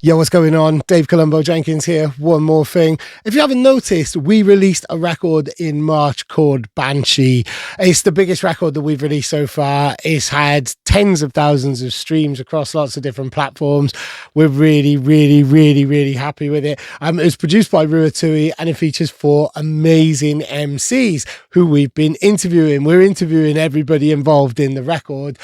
Yo, what's going on? Dave Colombo Jenkins here. One more thing. If you haven't noticed, we released a record in March called Banshee. It's the biggest record that we've released so far. It's had tens of thousands of streams across lots of different platforms. We're really happy with it. It was produced by Rua Tui and it features 4 amazing MCs who we've been interviewing. We're interviewing everybody involved in the record.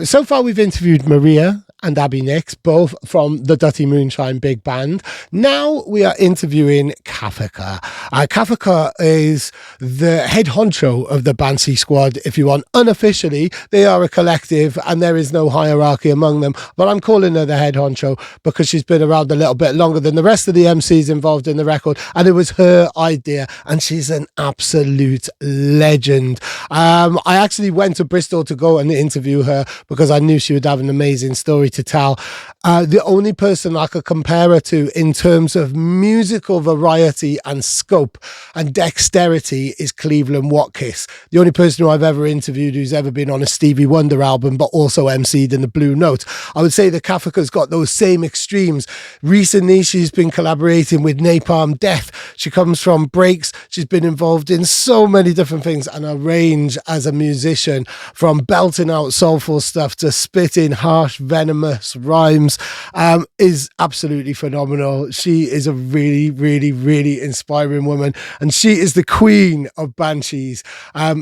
So far, we've interviewed Maria and Abi Nyxx, both from the Dirty Moonshine big band. Now we are interviewing Kathika. Kathika is the head honcho of the Banshee squad, if you want. Unofficially, they are a collective and there is no hierarchy among them, but I'm calling her the head honcho because she's been around a little bit longer than the rest of the MCs involved in the record, and it was her idea, and she's an absolute legend. I actually went to Bristol to go and interview her because I knew she would have an amazing story to tell. The only person I could compare her to in terms of musical variety and scope and dexterity is Cleveland Watkins. The only person who I've ever interviewed who's ever been on a Stevie Wonder album but also MC'd in the Blue Note. I would say that Kathika's got those same extremes. Recently she's been collaborating with Napalm Death. She comes from breaks. She's been involved in so many different things, and her range as a musician, from belting out soulful stuff to spitting harsh venomous rhymes, is absolutely phenomenal. She is a really inspiring woman, and she is the queen of Banshees.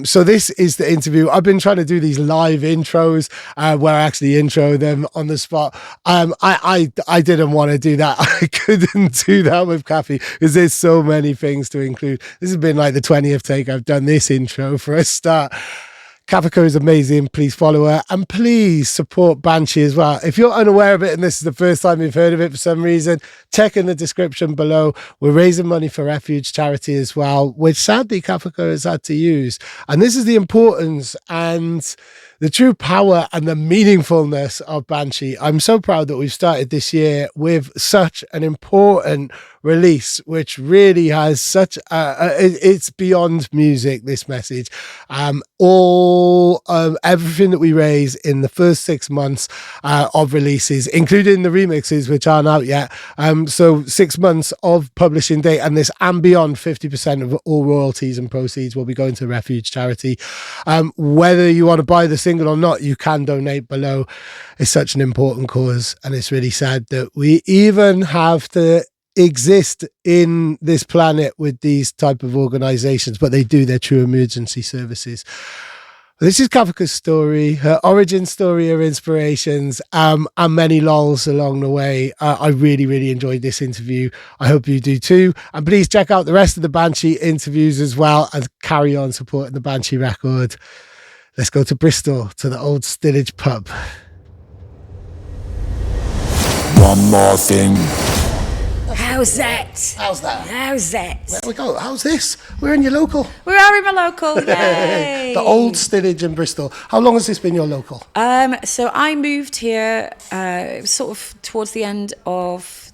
So this is the interview. I've been trying to do these live intros where I actually intro them on the spot. I didn't want to do that. I couldn't do that with Kathy because there's so many things to include. This has been like the 20th take I've done this intro for a start. Kathika is amazing. Please follow her and please support Banshee as well. If you're unaware of it and this is the first time you've heard of it for some reason, check in the description below. We're raising money for Refuge charity as well, which sadly Kathika has had to use. And this is the importance and the true power and the meaningfulness of Banshee. I'm so proud that we've started this year with such an important release, which really has such it's beyond music, this message. Everything that we raise in the first 6 months of releases, including the remixes, which aren't out yet. So 6 months of publishing date and this and beyond, 50% of all royalties and proceeds will be going to Refuge charity. Whether you want to buy the single or not, you can donate below. It's such an important cause, and it's really sad that we even have to exist in this planet with these type of organizations, but they do their true emergency services. This is Kathika's story, her origin story, her inspirations, and many lols along the way. I really enjoyed this interview. I hope you do too. And please check out the rest of the Banshee interviews as well, and carry on supporting the Banshee record. Let's go to Bristol, to the old Stillage pub. One more thing. How's that? How's that? How's that? There we go. How's this? We're in your local. We are in my local, yay! The old Stillage in Bristol. How long has this been your local? So I moved here sort of towards the end of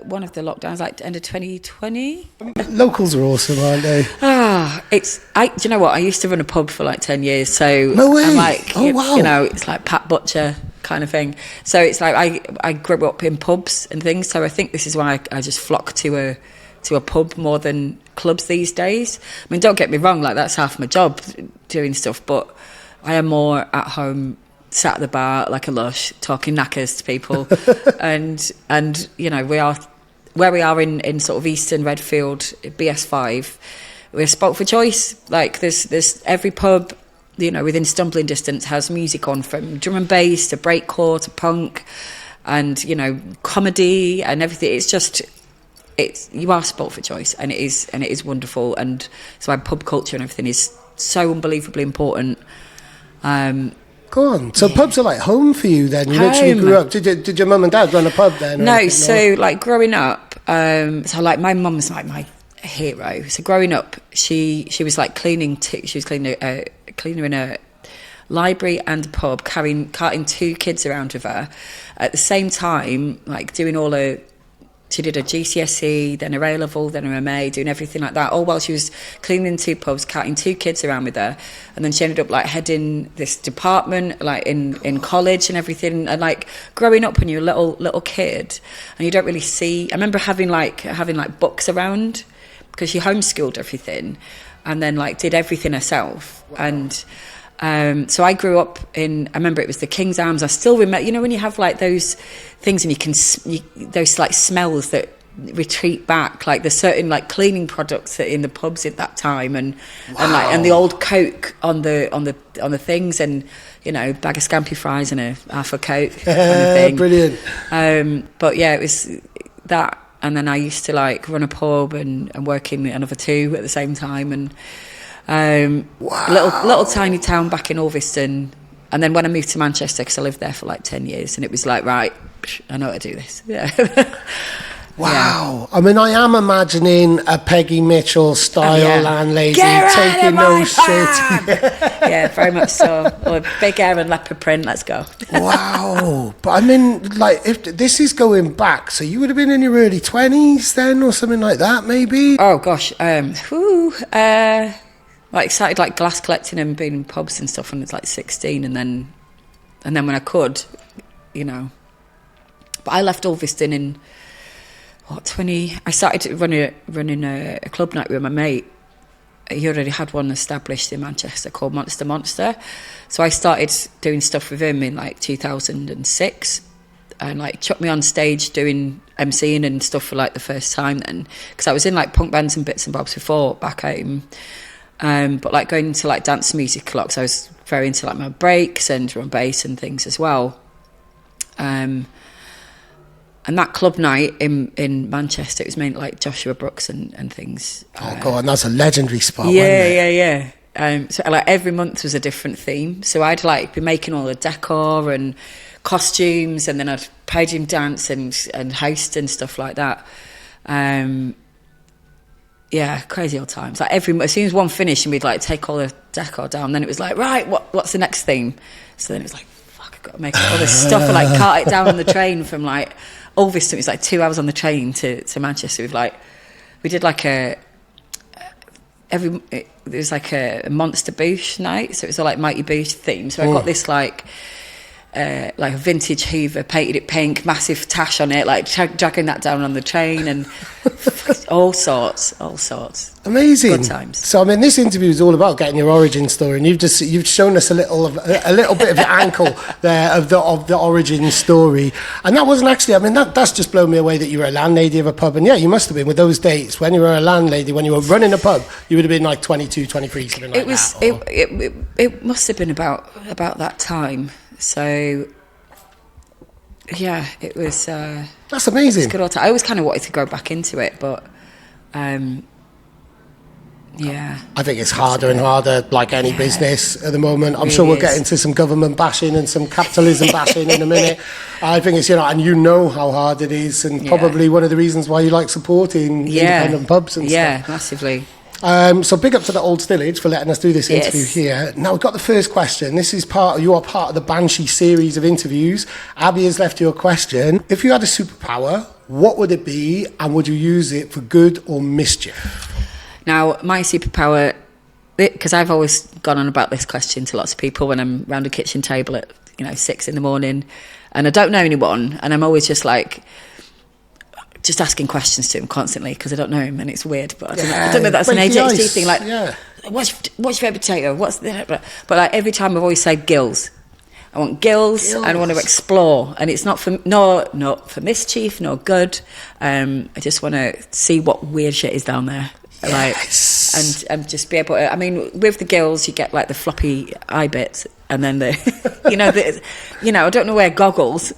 one of the lockdowns, like end of 2020. Locals are awesome, aren't they? Do you know what? I used to run a pub for like 10 years, so no way. I'm like, wow. You know, it's like Pat Butcher kind of thing. So it's like I grew up in pubs and things, so I think this is why I just flock to a pub more than clubs these days. I mean, don't get me wrong, like that's half my job, doing stuff, but I am more at home, sat at the bar like a lush, talking knackers to people. and you know, we are where we are in sort of Eastern Redfield, BS5. We're a spot for choice. Like there's every pub, you know, within stumbling distance has music on, from drum and bass to breakcore to punk, and you know, comedy and everything. You are spot for choice, and it is wonderful. And so our pub culture and everything is so unbelievably important. Go on. So pubs are like home for you then? You literally grew up. Did your mum and dad run a pub then? No, so like growing up, so like my mum's like my hero. So growing up, she was like cleaning. She was cleaning in a library and a pub, carting 2 kids around with her. At the same time, like doing all her she did a GCSE, then her A-level, then her MA, doing everything like that, all while she was cleaning 2 pubs, carting 2 kids around with her. And then she ended up, like, heading this department, like, in college and everything. And, like, growing up when you're a little kid and you don't really see... I remember having books around because she homeschooled everything and then, like, did everything herself. And... so I grew up in, I remember it was the King's Arms. I still remember, you know, when you have like those things and those like smells that retreat back, like there's certain like cleaning products that in the pubs at that time, and the old Coke on the things, and you know, bag of Scampi fries and a half a Coke kind of thing. Brilliant. But yeah, it was that, and then I used to like run a pub and work in another 2 at the same time, and. Little tiny town back in Ulverston, and then when I moved to Manchester, because I lived there for like 10 years, and it was like, right, I know how to do this. Yeah. Wow. Yeah. I mean, I am imagining a Peggy Mitchell style landlady taking no shit. Yeah, very much so. Or big hair and leopard print, let's go. Wow. But I mean, like, if this is going back, so you would have been in your early 20s then, or something like that, maybe? Oh gosh, like started like glass collecting and being in pubs and stuff when I was like 16, and then when I could, you know. But I left Ulverston in 20. I started running a club night with my mate. He already had one established in Manchester called Monster. So I started doing stuff with him in like 2006, and like chucked me on stage doing MCing and stuff for like the first time then, because I was in like punk bands and bits and bobs before back home. But like going into like dance music a lot, because I was very into like my breaks and drum and bass and things as well. And that club night in Manchester, it was mainly like Joshua Brooks and things. Oh god, that's a legendary spot. Yeah. So like every month was a different theme. So I'd like be making all the decor and costumes, and then I'd podium dance and host and stuff like that. Yeah, crazy old times. Like as soon as one finished, and we'd like take all the decor down, then it was like, right, what's the next theme? So then it was like, fuck, I've got to make all this stuff and like cart it down on the train from like Ulverston. It was like 2 hours on the train to Manchester. We did like it was like a Monster Boosh night, so it was all like Mighty Boosh theme. So I got this like a vintage Hoover, painted it pink, massive tash on it, like dragging that down on the train, and all sorts. Amazing. Good times. So I mean, this interview is all about getting your origin story, and you've shown us a little bit of the ankle there of the origin story. And that wasn't actually, I mean, that's just blown me away that you were a landlady of a pub. And yeah, you must have been with those dates when you were a landlady, when you were running a pub. You would have been like 22, 23, something like that. It must have been about that time. So, yeah, it was... That's amazing. It was good old time. I always kind of wanted to go back into it, but, yeah. I think it's harder and harder, like any business at the moment. I'm sure we'll get into some government bashing and some capitalism bashing in a minute. I think it's, and you know how hard it is, and probably one of the reasons why you like supporting independent pubs and stuff. Yeah, massively. So big up to the Old Stillage for letting us do this interview here. Now we've got the first question. This is you are part of the Banshee series of interviews. Abi has left you a question. If you had a superpower, what would it be, and would you use it for good or mischief? Now, my superpower, because I've always gone on about this question to lots of people when I'm round a kitchen table at 6 a.m, and I don't know anyone, and I'm always just like, just asking questions to him constantly because I don't know him, and it's weird, but I don't know if that's an ADHD thing. Like, what's your favourite potato? What's that? But like every time I've always said gills. I want gills. And I want to explore, and it's not for mischief, no good. I just want to see what weird shit is down there. Yes. And just be able to, I mean, with the gills you get like the floppy eye bits, and then the I don't know, wear goggles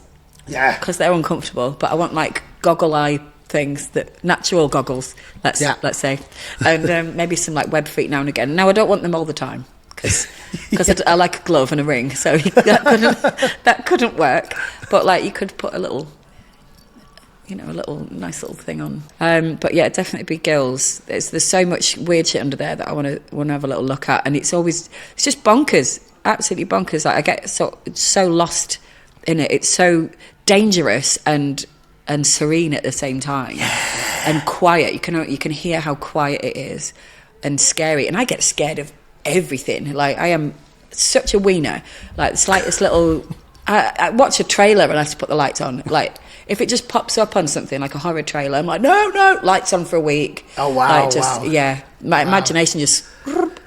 because they're uncomfortable, but I want like goggle eye things, that natural goggles, let's say, and maybe some like web feet now and again. Now I don't want them all the time because I like a glove and a ring, so that couldn't work, but like you could put a little nice little thing on. But yeah, definitely be gills. There's so much weird shit under there that I want to have a little look at, and it's just bonkers, absolutely bonkers. Like I get so lost in it. It's so dangerous and and serene at the same time, and quiet. You can hear how quiet it is, and scary. And I get scared of everything. Like, I am such a wiener. Like, the slightest little... I watch a trailer and I have to put the lights on. Like, if it just pops up on something like a horror trailer, I'm like, no, lights on for a week. Oh, wow, like, just, wow. Yeah, my imagination just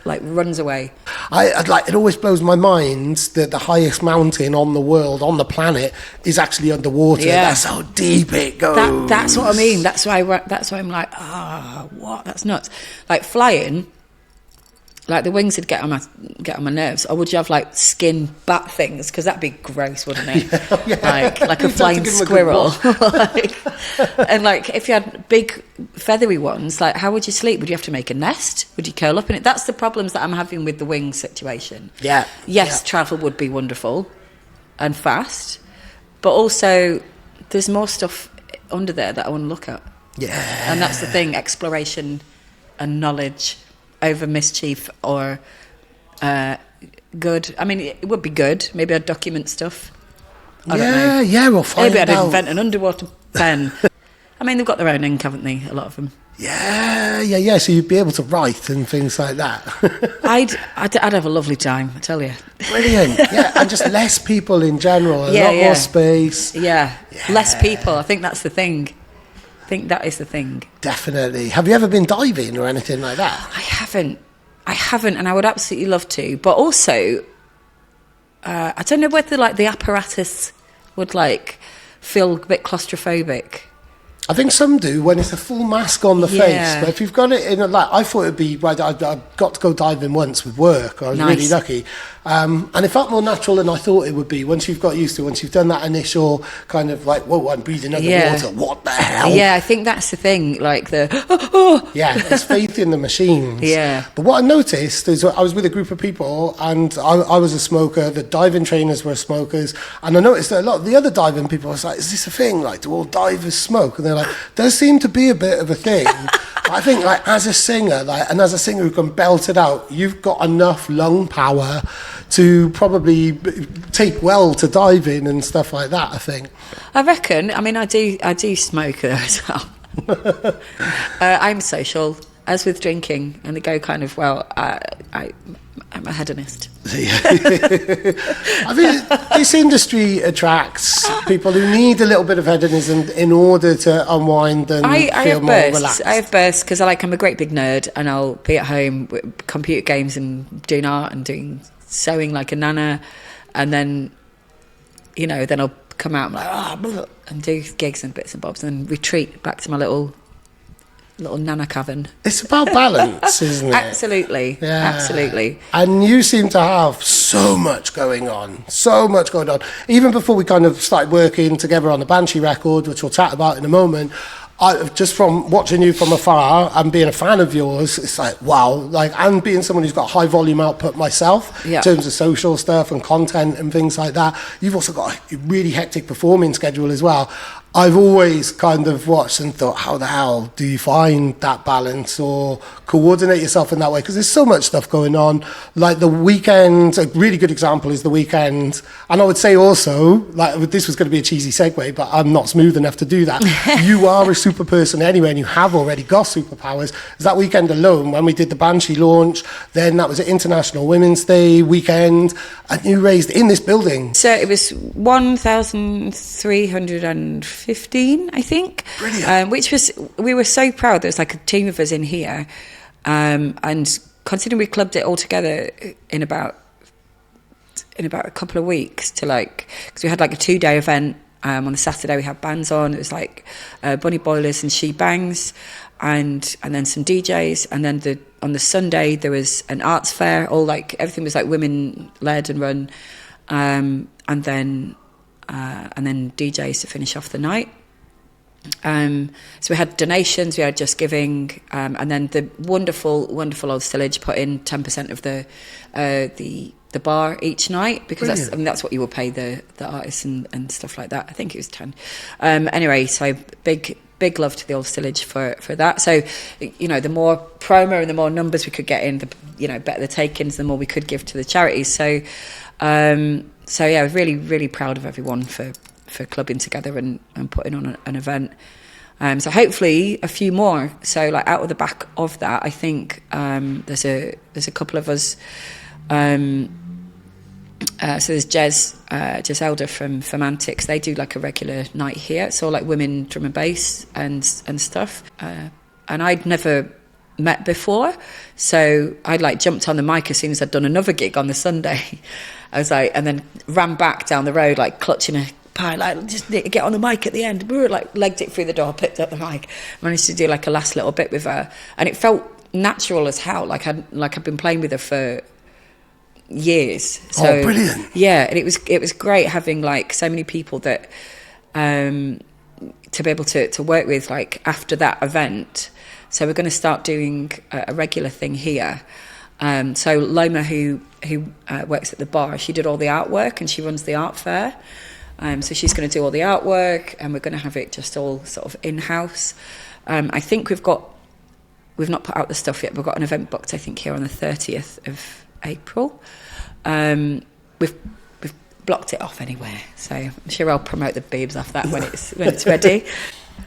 like runs away. I'd like, it always blows my mind that the highest mountain on the world, on the planet, is actually underwater. Yeah. That's how deep it goes. That's what I mean. That's why I'm like, what? That's nuts. Like, flying, like, the wings would get on my nerves. Or would you have like skin bat things? Because that'd be gross, wouldn't it? Yeah. Like a flying squirrel. And like, if you had big feathery ones, like, how would you sleep? Would you have to make a nest? Would you curl up in it? That's the problems that I'm having with the wing situation. Yeah. Yes, travel would be wonderful and fast, but also there's more stuff under there that I want to look at. Yeah. And that's the thing: exploration and knowledge over mischief or good. I mean, it would be good. Maybe I'd document stuff. I don't know. Yeah, we'll find Maybe I'd out. invent an underwater pen. I mean, they've got their own ink, haven't they? A lot of them. Yeah. So you'd be able to write and things like that. I'd have a lovely time, I tell you. Brilliant. Yeah, and just less people in general. A lot more space. Yeah, less people. I think that's the thing. I think that is the thing. Definitely. Have you ever been diving or anything like that? I haven't, and I would absolutely love to. But also, I don't know whether like the apparatus would like feel a bit claustrophobic. I think some do when it's a full mask on the face. But if you've got it in a, like, I thought it'd be, right, I got to go diving once with work. I was really lucky. And it felt more natural than I thought it would be once you've got used to it, once you've done that initial kind of like, whoa, I'm breathing underwater. What the hell? Yeah, I think that's the thing. Like Yeah, it's faith in the machines. Yeah. But what I noticed is I was with a group of people and I was a smoker, the diving trainers were smokers, and I noticed that a lot of the other diving people, I was like, is this a thing? Like, do all divers smoke? And they're like, does seem to be a bit of a thing. I think, like, as a singer, like, and as a singer who can belt it out, you've got enough lung power to probably take well to diving and stuff like that, I think. I reckon. I mean, I do smoke there as well. I'm social, as with drinking, and they go kind of, well, I'm a hedonist. I mean, this industry attracts people who need a little bit of hedonism in order to unwind and feel more relaxed. I have bursts because I'm a great big nerd, and I'll be at home with computer games and doing art and doing sewing like a nana, and then I'll come out and like, and do gigs and bits and bobs, and then retreat back to my little nana cavern. It's about balance, isn't it? Absolutely. Yeah. Absolutely. And you seem to have so much going on. Even before we kind of started working together on the Banshee record, which we'll chat about in a moment, just from watching you from afar and being a fan of yours, it's like, wow. Like, and being someone who's got high volume output myself, in terms of social stuff and content and things like that, you've also got a really hectic performing schedule as well. I've always kind of watched and thought, how the hell do you find that balance or coordinate yourself in that way? Because there's so much stuff going on. Like the weekend, a really good example is the weekend. And I would say also, like, this was going to be a cheesy segue, but I'm not smooth enough to do that. You are a super person anyway, and you have already got superpowers. That weekend alone, when we did the Banshee launch, then that was an International Women's Day weekend, and you raised in this building. So it was 1,315, I think. Brilliant. We were so proud. There was like a team of us in here, and considering we clubbed it all together in about a couple of weeks to because we had like a 2-day event. On the Saturday we had bands on. It was like Bunny Boilers and She Bangs, and then some DJs, and then on the Sunday there was an arts fair. Everything was like women led and run, and then DJs to finish off the night. So we had donations, we had Just Giving, and then the wonderful Old Stillage put in 10% of the bar each night, because that's what you will pay the artists and stuff like that. I think it was 10. Anyway, so big love to the Old Stillage for that. So, the more promo and the more numbers we could get in, the better the take-ins, the more we could give to the charities. So, I was really, really proud of everyone for for clubbing together and putting on an event. So hopefully a few more. So like out of the back of that, I think there's a couple of us. So there's Jez Elder from Antics. They do like a regular night here. It's all like women drum and bass and stuff. And I'd never met before, so I'd like jumped on the mic as soon as I'd done another gig on the Sunday. I was like, and then ran back down the road like clutching a pie, like just get on the mic at the end. We were like legged it through the door, picked up the mic, managed to do like a last little bit with her, and it felt natural as hell. Like I'd been playing with her for years. So, brilliant! Yeah, and it was great having like so many people that to be able to work with like after that event. So we're going to start doing a regular thing here. So Loma, who works at the bar, she did all the artwork and she runs the art fair. So she's going to do all the artwork, and we're going to have it just all sort of in-house. I think we've not put out the stuff yet, but we've got an event booked, I think, here on the 30th of April. We've blocked it off anyway, so I'm sure I'll promote the boobs off that when it's ready.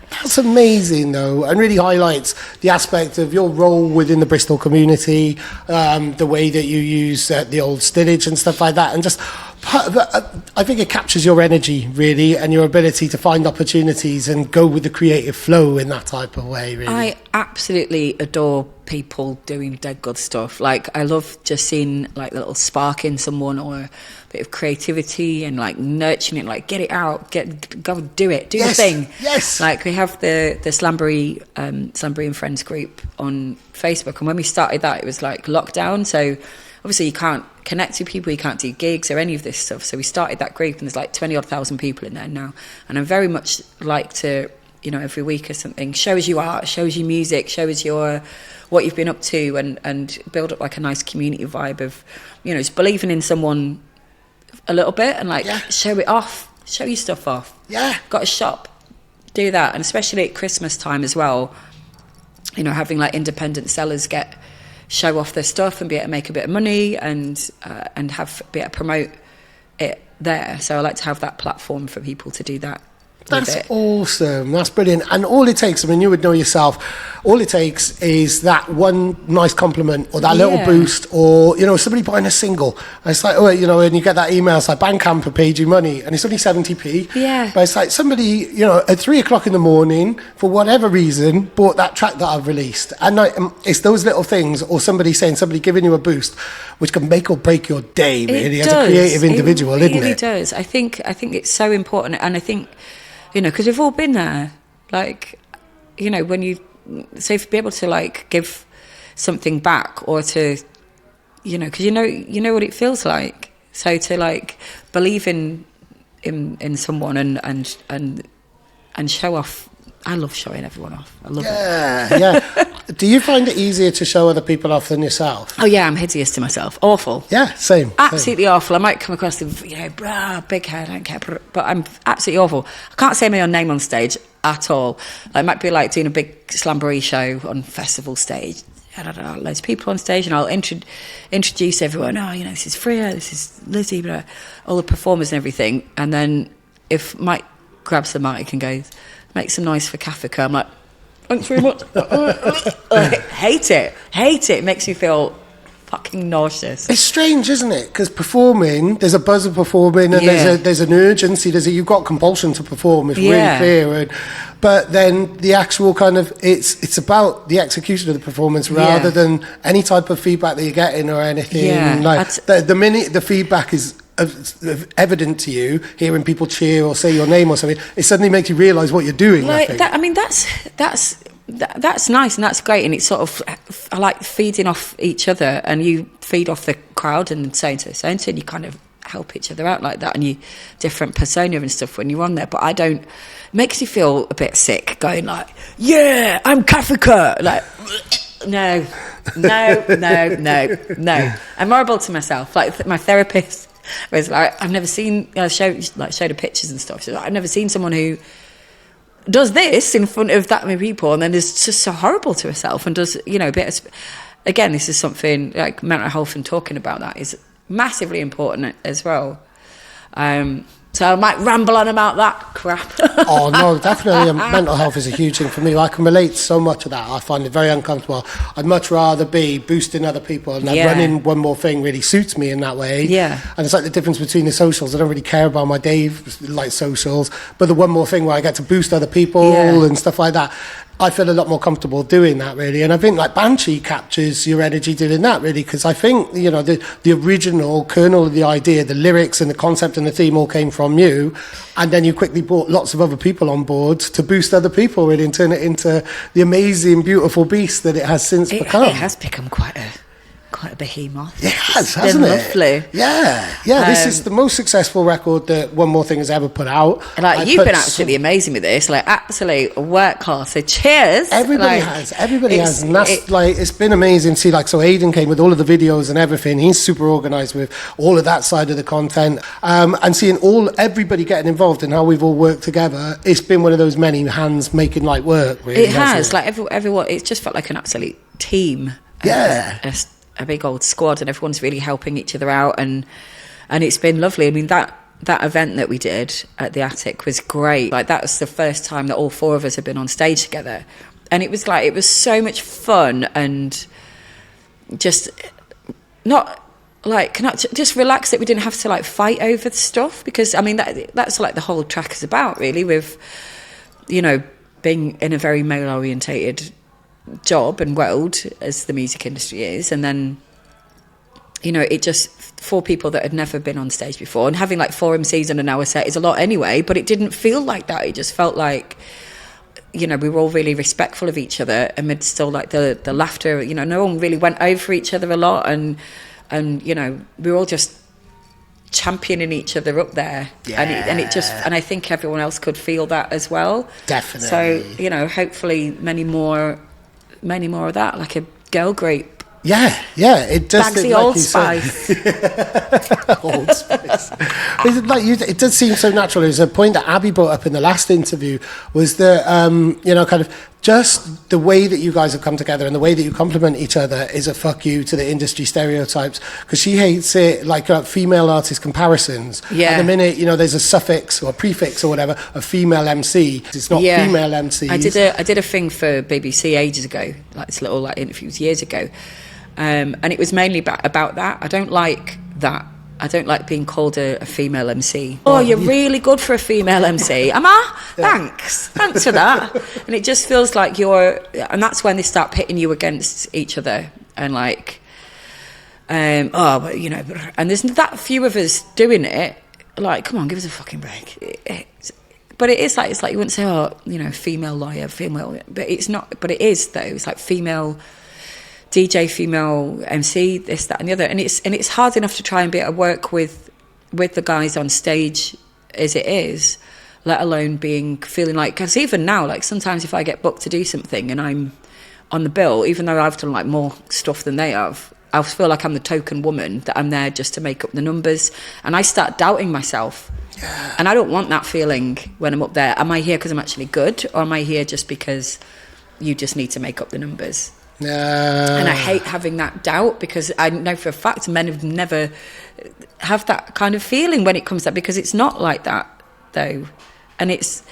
That's amazing, though, and really highlights the aspect of your role within the Bristol community, the way that you use the old stillage and stuff like that, and just I think it captures your energy, really, and your ability to find opportunities and go with the creative flow in that type of way, really. I absolutely adore people doing dead good stuff. Like, I love just seeing, like, a little spark in someone or a bit of creativity and, like, nurturing it, like, get it out, go do it, do the thing. Yes. Like, we have the Slamboree and Friends group on Facebook, and when we started that, it was, like, lockdown, so obviously you can't connect to people, you can't do gigs or any of this stuff. So we started that group, and there's like 20,000 people in there now. And I very much like to, every week or something, show us your art, show us your music, show us what you've been up to, and build up like a nice community vibe of, just believing in someone a little bit and like show it off, show your stuff off. Yeah. Got a shop, do that. And especially at Christmas time as well, having like independent sellers show off their stuff and be able to make a bit of money and be able to promote it there. So I like to have that platform for people to do that. That's awesome. That's brilliant. And all it takes, I mean, you would know yourself, all it takes is that one nice compliment or that little boost, or, somebody buying a single. And it's like, and you get that email, it's like, Bandcamp have paid you money, and it's only 70p. Yeah. But it's like somebody, at 3 o'clock in the morning, for whatever reason, bought that track that I've released. And it's those little things, or somebody giving you a boost, which can make or break your day, really, as a creative individual, isn't it? It really does. I think it's so important. And I think, because we've all been there, like, when you, so to be able to like give something back, or to, because you know what it feels like. So to like believe in someone and show off. I love showing everyone off. I love it. Yeah. Do you find it easier to show other people off than yourself? Oh yeah, I'm hideous to myself. Awful. Yeah, same. Absolutely awful. I might come across the, big hair, I don't care, but I'm absolutely awful. I can't say my own name on stage at all. I might be like doing a big Slamboree show on festival stage. I don't know, loads of people on stage, and I'll introduce everyone. Oh, this is Freya, this is Lizzie, blah, all the performers and everything. And then if Mike grabs the mic and goes, make some noise for Kathika, I'm like, thanks very much. Hate it. It makes me feel fucking nauseous. It's strange, isn't it? Because performing, there's a buzz of performing, and there's an urgency. You've got compulsion to perform. It's really clear. But then the actual kind of it's about the execution of the performance rather than any type of feedback that you're getting or anything. Yeah. Like the minute the feedback is evident to you, hearing people cheer or say your name or something, it suddenly makes you realise what you're doing. Like I think. That's nice and that's great, and it's sort of, I like feeding off each other, and you feed off the crowd and so and you kind of help each other out like that, and you different persona and stuff when you're on there. But it makes you feel a bit sick going like, yeah, I'm Kathika, like no. I'm horrible to myself. Like my therapist was like, I've never seen, showed her pictures and stuff. She's like, I've never seen someone who does this in front of that many people and then is just so horrible to herself and does, a bit of, again, this is something like mental health, and talking about that is massively important as well. So I might ramble on about that crap. Oh no, definitely. Mental health is a huge thing for me. I can relate so much to that. I find it very uncomfortable. I'd much rather be boosting other people, and running one more thing really suits me in that way. Yeah. And it's like the difference between the socials. I don't really care about my day like socials, but the one more thing where I get to boost other people and stuff like that, I feel a lot more comfortable doing that, really. And I think like Banshee captures your energy doing that, really, because I think, you know, the original kernel of the idea, the lyrics and the concept and the theme all came from you, and then you quickly brought lots of other people on board to boost other people, really, and turn it into the amazing, beautiful beast that it has since become. It has become quite a behemoth. It has, hasn't it? Lovely. Yeah. This is the most successful record that One More Thing has ever put out. Like, you've been absolutely amazing with this, like absolute workhorse. So cheers. Everybody has, and that's like, it's been amazing. See, like, so Aidan came with all of the videos and everything. He's super organised with all of that side of the content, and seeing everybody getting involved in how we've all worked together. It's been one of those many hands making light work. Really, it has, like everyone. It's just felt like an absolute team. Yeah. A big old squad, and everyone's really helping each other out, and it's been lovely. I mean, that event that we did at the Attic was great. Like, that was the first time that all four of us had been on stage together, and it was so much fun, and just just relax, that we didn't have to like fight over the stuff, because I mean that's like the whole track is about, really, with, you know, being in a very male orientated job and world as the music industry is, and then, you know, it just, for people that had never been on stage before, and having like 4 MCs on an hour set is a lot anyway, but it didn't feel like that. It just felt like, you know, we were all really respectful of each other amidst still like the laughter. You know, no one really went over each other a lot, and you know, we were all just championing each other up there. And I think everyone else could feel that as well. Definitely. So, you know, hopefully many more of that, like a girl grape. Yeah, it does. Bagsy like Old Spice. Old Spice. It does seem so natural. There's a point that Abi brought up in the last interview, was that, you know, kind of just the way that you guys have come together and the way that you complement each other is a fuck you to the industry stereotypes, because she hates it, like female artist comparisons. Yeah. At the minute, you know, there's a suffix or a prefix or whatever, a female MC. It's not female MCs. I did a thing for BBC ages ago, like this little like interviews years ago. And it was mainly about that. I don't like that. I don't like being called a female MC. Oh, you're really good for a female MC. Am I? Yeah. Thanks for that. And it just feels like and that's when they start pitting you against each other, and like, but you know, and there's that few of us doing it. Like, come on, give us a fucking break. But it's like you wouldn't say, oh, you know, female lawyer, female, but it's not. But it is though. It's like female DJ, female MC, this, that, and the other, and it's hard enough to try and be able to work with the guys on stage as it is, let alone feeling like, because even now, like sometimes if I get booked to do something and I'm on the bill, even though I've done like more stuff than they have, I feel like I'm the token woman, that I'm there just to make up the numbers, and I start doubting myself. Yeah. And I don't want that feeling when I'm up there. Am I here because I'm actually good, or am I here just because you just need to make up the numbers? And I hate having that doubt, because I know for a fact men have never have that kind of feeling when it comes to that, because it's not like that though, and it's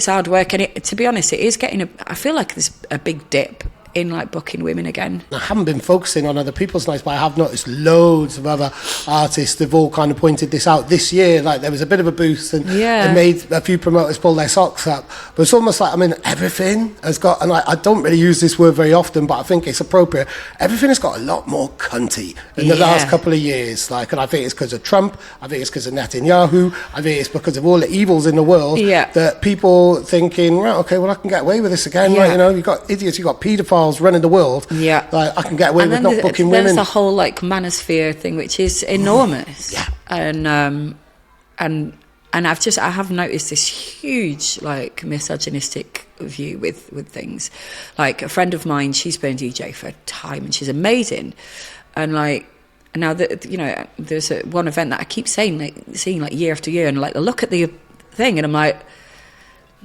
hard work, and to be honest, it is I feel like there's a big dip in like booking women again. I haven't been focusing on other people's nights, but I have noticed loads of other artists have all kind of pointed this out this year. Like there was a bit of a boost, and it made a few promoters pull their socks up. But it's almost like, I mean, everything has got, and I don't really use this word very often, but I think it's appropriate. Everything has got a lot more cunty in the last couple of years. Like, and I think it's because of Trump. I think it's because of Netanyahu. I think it's because of all the evils in the world that people thinking, right, okay, well, I can get away with this again. Like, you know, you've got idiots, you've got paedophiles running the world. Like, I can get away with not booking women. There's the whole like manosphere thing, which is enormous. And I have noticed this huge like misogynistic view with things. Like a friend of mine, she's been a DJ for a time and she's amazing. And like now that, you know, there's one event that I keep seeing like year after year, and like I look at the thing and I'm like,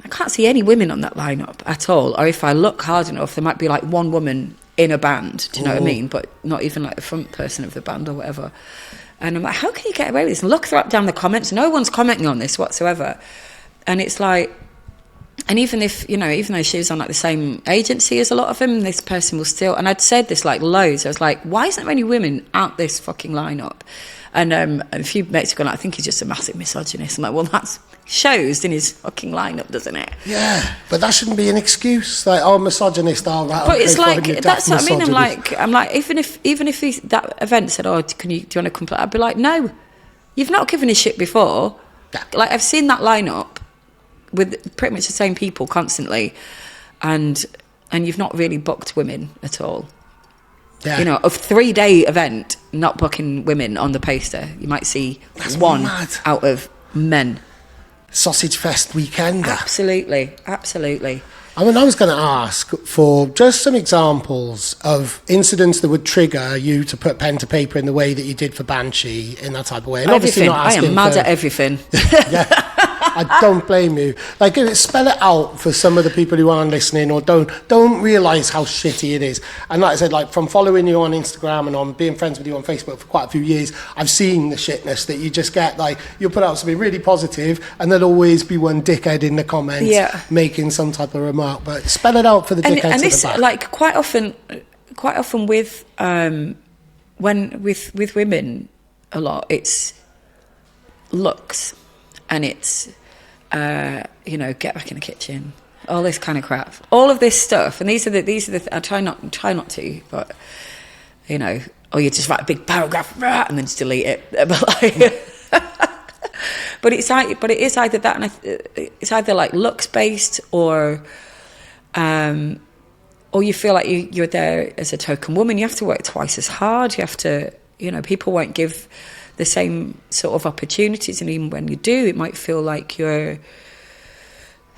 I can't see any women on that lineup at all. Or if I look hard enough, there might be like one woman in a band. Do you know what I mean? But not even like the front person of the band or whatever. And I'm like, how can you get away with this? And look down the comments, no one's commenting on this whatsoever. And it's like, and even if, you know, even though she was on like the same agency as a lot of them, this person will still, and I'd said this like loads, I was like, why isn't there any women out this fucking lineup? And a few mates have gone, I think he's just a massive misogynist. I'm like, well, that shows in his fucking lineup, doesn't it? Yeah, but that shouldn't be an excuse. Like, oh, misogynist, all right. But okay, it's like, fine, that's what I mean. misogynist. I'm like, even if that event said, oh, do you want to come play? I'd be like, no, you've not given a shit before. Yeah. Like, I've seen that lineup with pretty much the same people constantly, and you've not really booked women at all. Yeah. You know, a 3-day event, not booking women on the poster. You might see That's one mad. out of men. Sausage Fest weekend. Absolutely. I mean, I was going to ask for just some examples of incidents that would trigger you to put pen to paper in the way that you did for Banshee, in that type of way. And Everything. not I asking am mad for, at everything. Yeah. I don't blame you. Like, spell it out for some of the people who aren't listening or don't realise how shitty it is. And like I said, like, from following you on Instagram and on being friends with you on Facebook for quite a few years, I've seen the shitness that you just get. Like, you'll put out something really positive and there'll always be one dickhead in the comments making some type of remark. But spell it out for the dickheads and this, at the back. like, quite often with with women, a lot, it's looks, and it's you know, get back in the kitchen, all this kind of crap, all of this stuff. And these are the I try not to, but you know, or you just write a big paragraph and then just delete it. But like, but it is either that, and it's either like looks based, or you feel like you're there as a token woman. You have to work twice as hard. You have to, you know, people won't give the same sort of opportunities, and even when you do, it might feel like you're,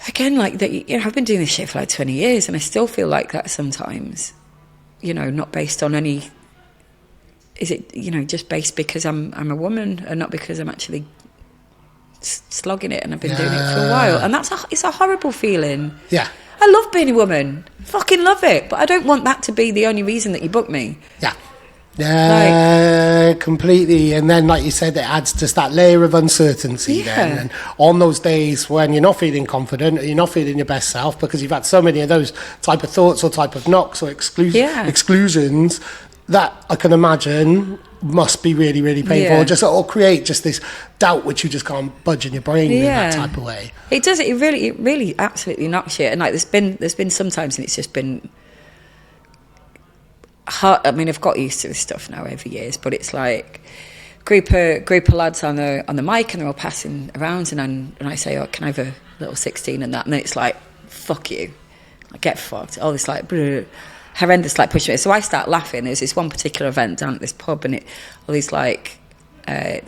again, like that. You know, I've been doing this shit for like 20 years, and I still feel like that sometimes. You know, not based on any. Is it, you know, just based because I'm a woman, and not because I'm actually slogging it, and I've been doing it for a while, and it's a horrible feeling. Yeah. I love being a woman, fucking love it, but I don't want that to be the only reason that you book me. Yeah. Yeah, completely. And then, like you said, it adds just that layer of uncertainty then. And on those days when you're not feeling confident, or you're not feeling your best self because you've had so many of those type of thoughts or type of knocks or exclusions, that I can imagine must be really, really painful. Or create just this doubt which you just can't budge in your brain in that type of way. It does. It really absolutely knocks you. And like there's been sometimes, and it's just been hard. I mean, I've got used to this stuff now over years, but it's like group of lads on the mic, and they're all passing around, and I say, oh, can I have a little 16 and that, and then it's like, fuck you, I get fucked, all this like horrendous like pushing me. So I start laughing. There's this one particular event down at this pub, and all these like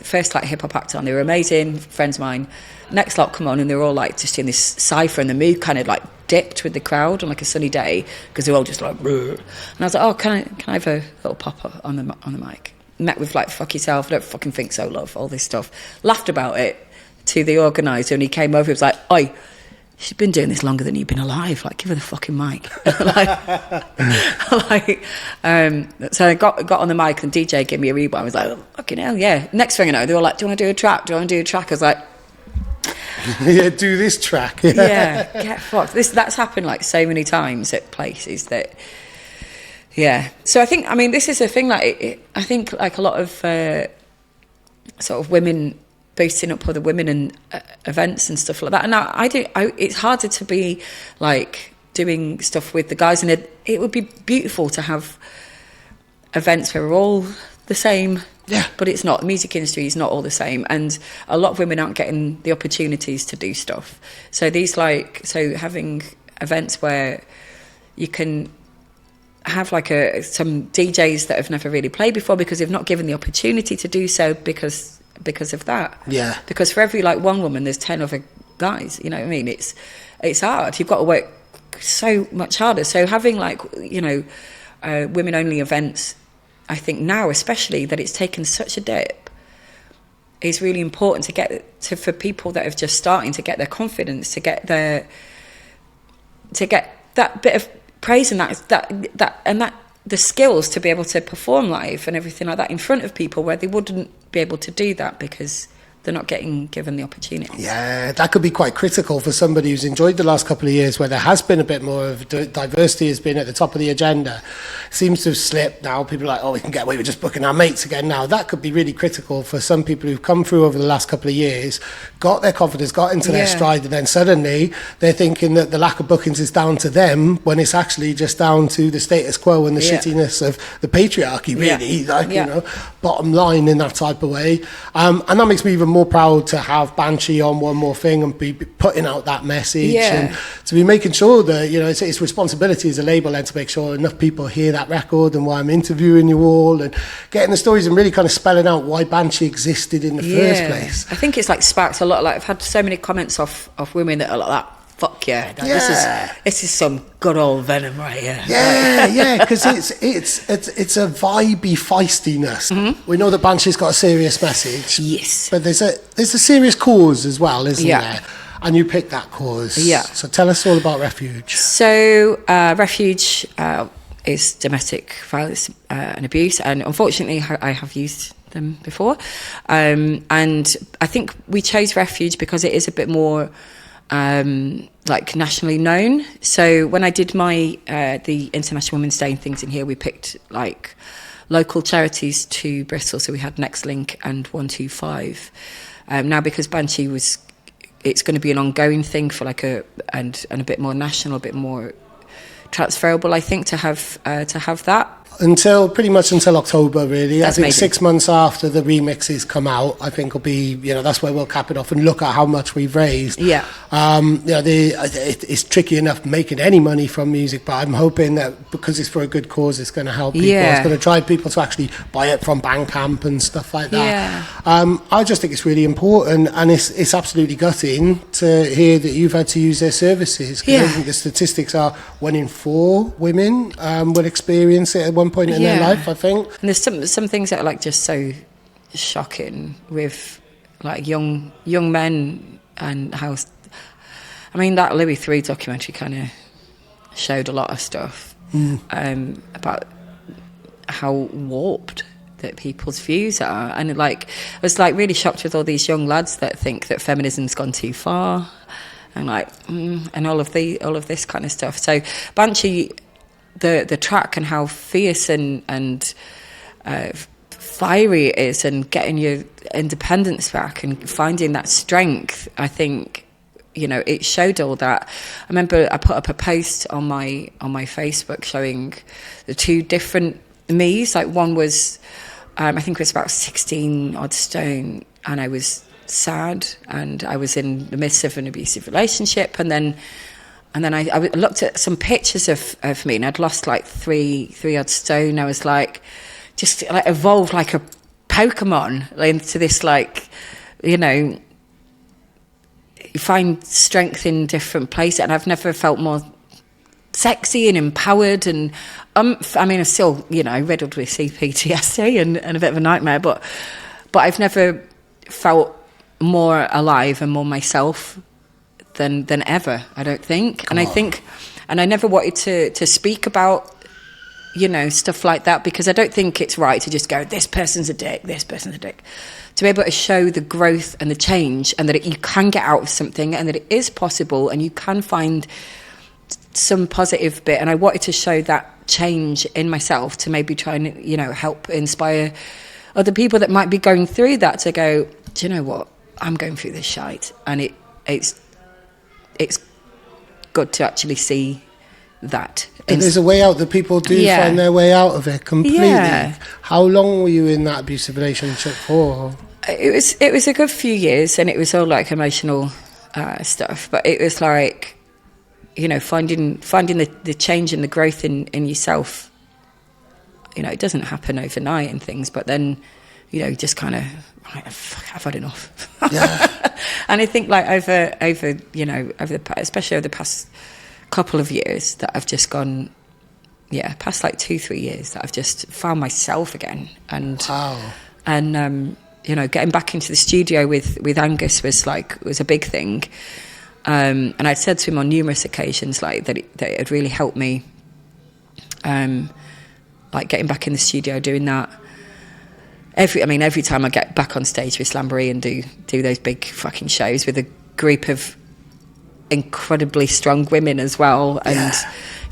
first like hip hop act on, they were amazing, friends of mine. Next lot come on, and they're all like just in this cypher, and the mood kind of like dipped with the crowd on like a sunny day, because they're all just like, bruh. And I was like, oh, can I have a little pop on the mic? Met with like, fuck yourself, I don't fucking think so, love, all this stuff. Laughed about it to the organiser, and he came over, he was like, oi, she's been doing this longer than you've been alive, like, give her the fucking mic. So I got on the mic, and DJ gave me a rewind. I was like, oh, fucking hell, yeah. Next thing I know, they were like, do you want to do a track? I was like, yeah, do this track. Yeah, get fucked. That's happened like so many times at places that, yeah. So I think, I mean, this is a thing, like, I think like a lot of sort of women boosting up other women and events and stuff like that. And it's harder to be like doing stuff with the guys, and it would be beautiful to have events where we're all the same. Yeah, but it's not. The music industry is not all the same, and a lot of women aren't getting the opportunities to do stuff. So having events where you can have like some DJs that have never really played before, because they've not given the opportunity to do so because of that. Yeah. Because for every like one woman, there's 10 other guys. You know what I mean? It's hard. You've got to work so much harder. So having like, you know, women only events, I think now especially, that it's taken such a dip, is really important for people that are just starting to get their confidence, to get that bit of praise, and that the skills to be able to perform live and everything like that in front of people, where they wouldn't be able to do that because they're not getting given the opportunity. Yeah, that could be quite critical for somebody who's enjoyed the last couple of years, where there has been a bit more of diversity has been at the top of the agenda. Seems to have slipped now. People are like, oh, we can get away with just booking our mates again now. That could be really critical for some people who've come through over the last couple of years, got their confidence, got into their stride, and then suddenly they're thinking that the lack of bookings is down to them, when it's actually just down to the status quo and the shittiness of the patriarchy, really, you know, bottom line in that type of way. And that makes me even more proud to have Banshee on One More Thing and be putting out that message, and to be making sure that, you know, it's responsibility as a label and to make sure enough people hear that record and why I'm interviewing you all and getting the stories and really kind of spelling out why Banshee existed in the first place. I think it's like sparked a lot. Like, I've had so many comments off women that are like that. Fuck yeah. This is some good old Venom right here. Yeah, because it's a vibey feistiness. We know that Banshee's got a serious message. Yes. But there's a serious cause as well, isn't there? And you picked that cause. Yeah. So tell us all about Refuge. So Refuge is domestic violence and abuse, and unfortunately I have used them before. And I think we chose Refuge because it is a bit more like nationally known. So when I did my the International Women's Day and things in here, we picked like local charities to Bristol. So we had Next Link and 125. Now because Banshee it's going to be an ongoing thing for like a bit more national, a bit more transferable, I think, to have that. Pretty much until October, really. That's I think amazing. 6 months after the remixes come out, I think will be, you know, that's where we'll cap it off and look at how much we've raised. Yeah. You know, it's tricky enough making any money from music, but I'm hoping that because it's for a good cause, it's going to help people. Yeah. It's going to drive people to actually buy it from Bandcamp and stuff like that. Yeah. I just think it's really important, and it's absolutely gutting to hear that you've had to use their services. Yeah. I think the statistics are 1 in 4 women will experience it at one point in their life, I think. And there's some things that are like just so shocking with like young men, and how, I mean, that Louis III documentary kind of showed a lot of stuff about how warped that people's views are, and like I was like really shocked with all these young lads that think that feminism's gone too far, and like and all of this kind of stuff. So Banshee, the track and how fierce and fiery it is, and getting your independence back and finding that strength, I think, you know, it showed all that. I remember I put up a post on my Facebook showing the two different me's. Like, one was I think it was about 16 odd stone, and I was sad, and I was in the midst of an abusive relationship, and then I looked at some pictures of me, and I'd lost like three odd stone. I was like, just like evolved like a Pokemon into this, like, you know, you find strength in different places, and I've never felt more sexy and empowered. And I mean, I'm still, you know, riddled with CPTSD and a bit of a nightmare, but I've never felt more alive and more myself than ever, I don't think. And I think, and I never wanted to speak about, you know, stuff like that, because I don't think it's right to just go, this person's a dick, this person's a dick. To be able to show the growth and the change, and that you can get out of something, and that it is possible, and you can find some positive bit. And I wanted to show that change in myself, to maybe try and, you know, help inspire other people that might be going through that, to go, do you know what, I'm going through this shite, and it's good to actually see that. And there's a way out, that people do find their way out of it completely. Yeah. How long were you in that abusive relationship for? It was a good few years, and it was all like emotional stuff. But it was like, you know, finding the change and the growth in yourself. You know, it doesn't happen overnight and things, but then, you know, just kind of, right, I've had enough. Yeah. And I think like over you know, especially over the past couple of years, that I've just gone, past like 2-3 years, that I've just found myself again. And you know, getting back into the studio with Angus was a big thing. And I'd said to him on numerous occasions like that it had really helped me like getting back in the studio, doing that. Every time I get back on stage with Slamboree and do those big fucking shows with a group of incredibly strong women as well, and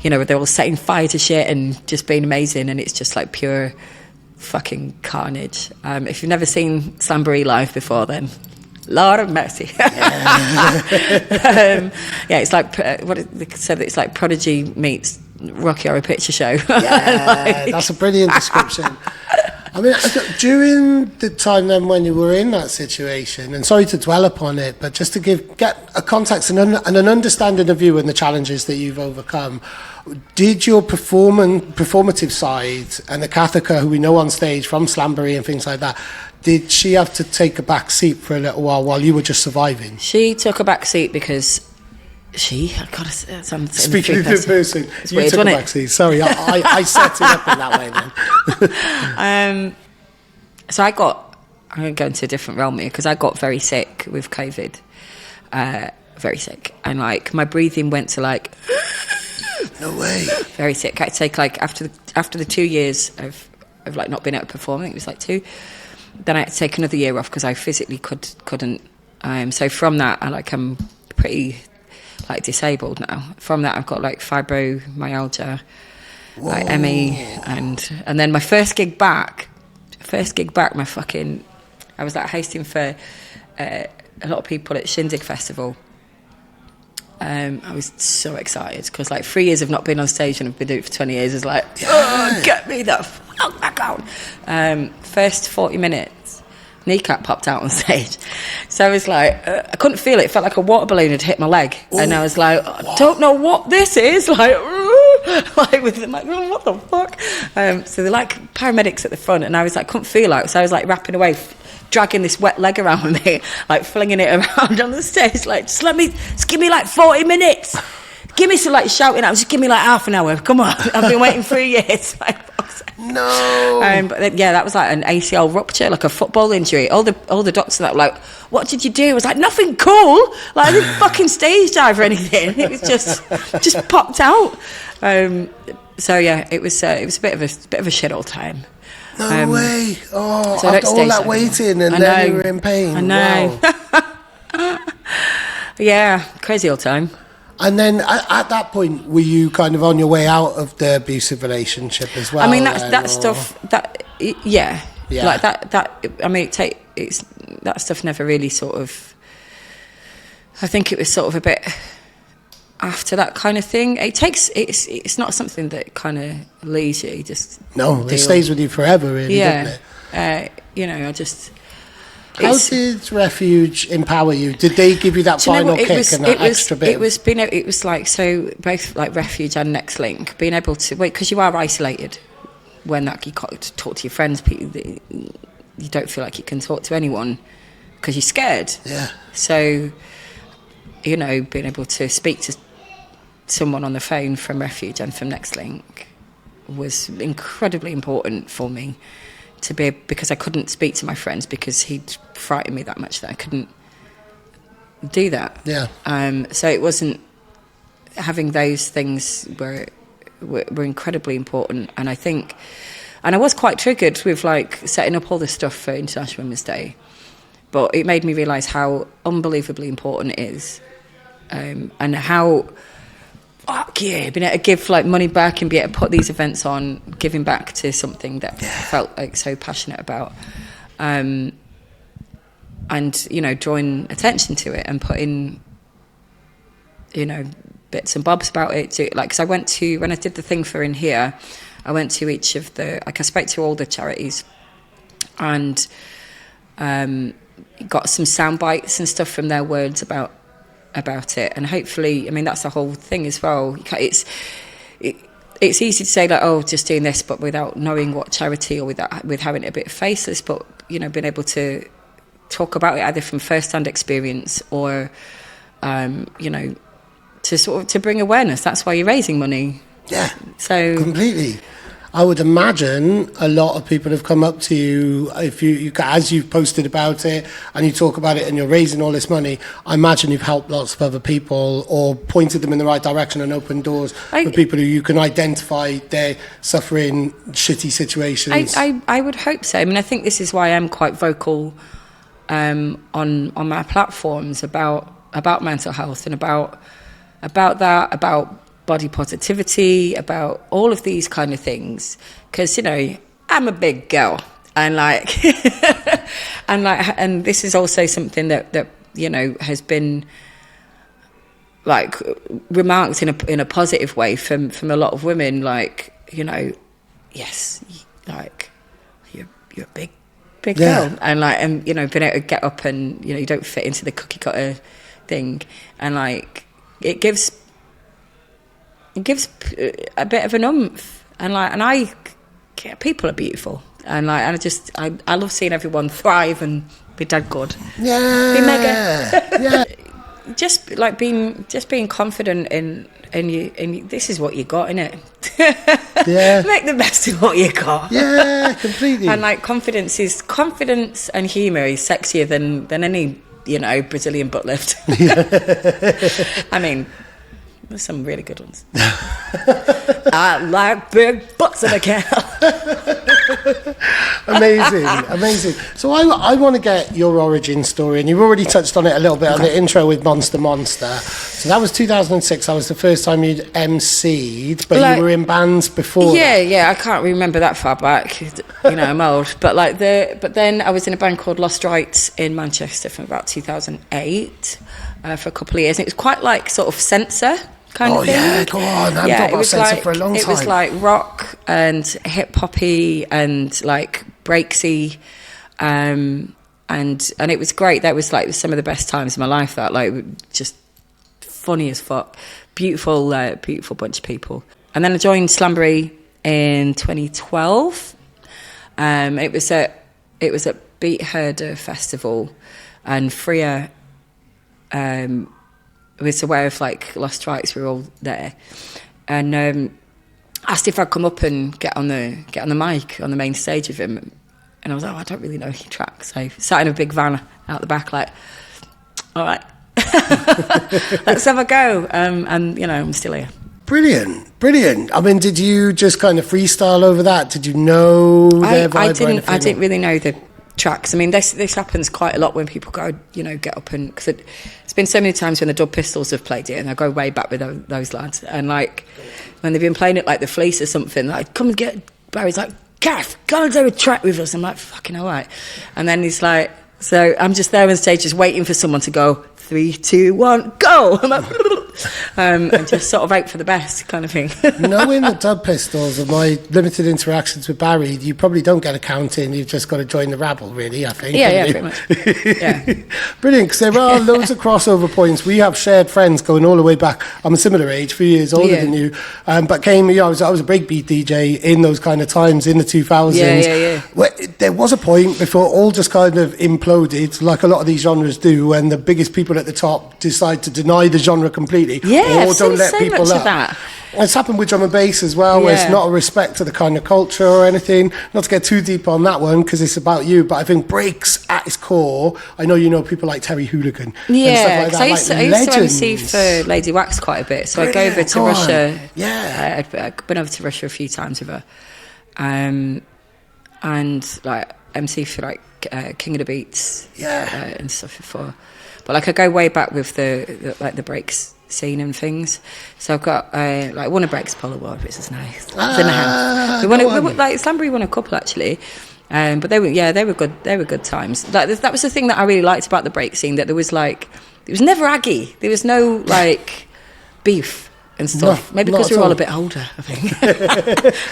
you know, they're all setting fire to shit and just being amazing, and it's just like pure fucking carnage. If you've never seen Slamboree live before, then Lord of mercy. It's like they said, it's like Prodigy meets Rocky Horror Picture Show. That's a brilliant description. I mean, during the time then when you were in that situation, and sorry to dwell upon it, but just to get a context and an understanding of you and the challenges that you've overcome, did your performative side and the Kathika, who we know on stage from Slamboree and things like that, did she have to take a back seat for a little while you were just surviving? She took a back seat because I've got to... Speaking of the person, you weird, took a back seat. Sorry, I set it up in that way then. So I'm going to go into a different realm here, because I got very sick with COVID. Very sick. And like my breathing went to like... No way. Very sick. I had to take like after the 2 years of like not being able to perform, I think it was like 2. Then I had to take another year off because I physically couldn't. So from that, I'm pretty like disabled now. From that, I've got like fibromyalgia, like ME, and then my first gig back, I was like hosting for a lot of people at Shindig Festival. I was so excited because like 3 years of not being on stage, and I've been doing it for 20 years, is like, oh, get me the fuck back out. First 40 minutes, kneecap popped out on stage. So I was like, I couldn't feel it. It felt like a water balloon had hit my leg. Ooh, and I was like, I don't know what this is. Like with them, like, oh, what the fuck? So they're like paramedics at the front, and I was like, couldn't feel it. So I was like rapping away, dragging this wet leg around with me, like flinging it around on the stage, like, just give me like 40 minutes. Give me some, like, shouting out, just give me like half an hour. Come on, I've been waiting 3 years. Like, no. But then, that was like an ACL rupture, like a football injury. All the doctors that were like, what did you do? I was like, nothing cool. Like, I didn't fucking stage dive or anything. It was just popped out. So yeah, it was a bit of a shit all time. No way. Oh, so after all that waiting and then you were in pain. I know. Wow. Yeah, crazy old time. And then at that point, were you kind of on your way out of the abusive relationship as well? I mean, that stuff, yeah. Like that. I mean, that stuff never really sort of. I think it was sort of a bit after that kind of thing. It's not something that kind of leaves you. It stays with you forever, really, doesn't it? I just. How did Refuge empower you? Did they give you that final kick and that extra bit? It was like, so both like Refuge and Next Link, being able to because you are isolated when you can't talk to your friends. You don't feel like you can talk to anyone because you're scared. Yeah. So, being able to speak to someone on the phone from Refuge and from Next Link was incredibly important for me. Because I couldn't speak to my friends because he'd frightened me that much that I couldn't do that. Yeah. So it wasn't having those things were incredibly important, and I was quite triggered with like setting up all this stuff for International Women's Day, but it made me realise how unbelievably important it is, and how. Fuck yeah, being able to give like money back and be able to put these events on, giving back to something that I felt like so passionate about, and drawing attention to it and putting bits and bobs about it too. Like, because I went to, when I did the thing for In Here, I went to each of the, like I spoke to all the charities and got some sound bites and stuff from their words about it, and hopefully, I mean, that's the whole thing as well. It's easy to say like, oh, just doing this, but without knowing what charity or with having it a bit faceless, but being able to talk about it either from first-hand experience or to sort of to bring awareness. That's why you're raising money. Yeah, so completely. I would imagine a lot of people have come up to you if you as you've posted about it and you talk about it and you're raising all this money. I imagine you've helped lots of other people or pointed them in the right direction and opened doors for people who you can identify they're suffering shitty situations. I would hope so. I mean, I think this is why I'm quite vocal on my platforms about mental health and about body positivity, about all of these kind of things, because I'm a big girl and and this is also something that has been like remarked in a positive way from a lot of women, yes, like you're a big girl, and being able to get up and you don't fit into the cookie cutter thing, and it gives a bit of an oomph, and people are beautiful, and I love seeing everyone thrive and be dead good. Yeah, be mega. Yeah. just being confident in you, and this is what you got, innit? Yeah. Make the best of what you got. Yeah, completely. And confidence and humour is sexier than any Brazilian butt lift. I mean, there's some really good ones. I like big butts in a cow. Amazing. So I want to get your origin story, and you've already touched on it a little bit on the intro with Monster. So that was 2006. That was the first time you'd MC'd, but you were in bands before. Yeah. I can't remember that far back. I'm old. But then I was in a band called Lost Rights in Manchester from about 2008 for a couple of years. And it was quite sort of Censor kind of thing. Oh yeah, go on. I haven't thought about Censor for a long time. It was rock and hip hoppy and breaksy, and it was great. That was some of the best times of my life. That just funny as fuck, beautiful bunch of people. And then I joined Slamboree in 2012. It was at Beat Herder Festival, and Freya was aware of Lost Rights. We were all there, and asked if I'd come up and get on the mic on the main stage with him. And I was I don't really know any tracks. So sat in a big van out the back, all right, let's have a go. And I'm still here. Brilliant. I mean, did you just kind of freestyle over that? Did you know their vibe? I didn't really know the tracks. I mean, this happens quite a lot when people go, get up and... Because it's been so many times when the Dub Pistols have played it, and I go way back with those lads. And, when they've been playing it The Fleece or something, come and get... Barry's Kath, go and do a track with us. I'm fucking all right. And then he's so I'm just there on stage just waiting for someone to go, 3, 2, 1, go! I'm and just sort of out for the best kind of thing. Knowing the Dub Pistols and my limited interactions with Barry, you probably don't get a count in, you've just got to join the rabble, really, I think. Yeah, pretty much. Yeah. Brilliant, because there are loads of crossover points. We have shared friends going all the way back. I'm a similar age, a few years older than you, but came, I was a breakbeat DJ in those kind of times, in the 2000s. Yeah. Where there was a point before all just kind of imploded, like a lot of these genres do, when the biggest people at the top decide to deny the genre completely. Yeah, or don't let people up. That. It's happened with drum and bass as well, where it's not a respect to the kind of culture or anything. Not to get too deep on that one, because it's about you, but I think breaks at its core, I know people like Terry Hooligan and stuff like that. I used to MC for Lady Wax quite a bit, so I go over to Russia. Yeah. I've been over to Russia a few times with her. And MC for King of the Beats and stuff before. But I go way back with the breaks scene and things. So I've got one of Breaks Polo Award, which is nice. It's in the house. Slamboree won a couple actually, but they were good. They were good times. That was the thing that I really liked about the break scene. That there was it was never aggy. There was no beef and stuff. Maybe because we're all a bit older, I think.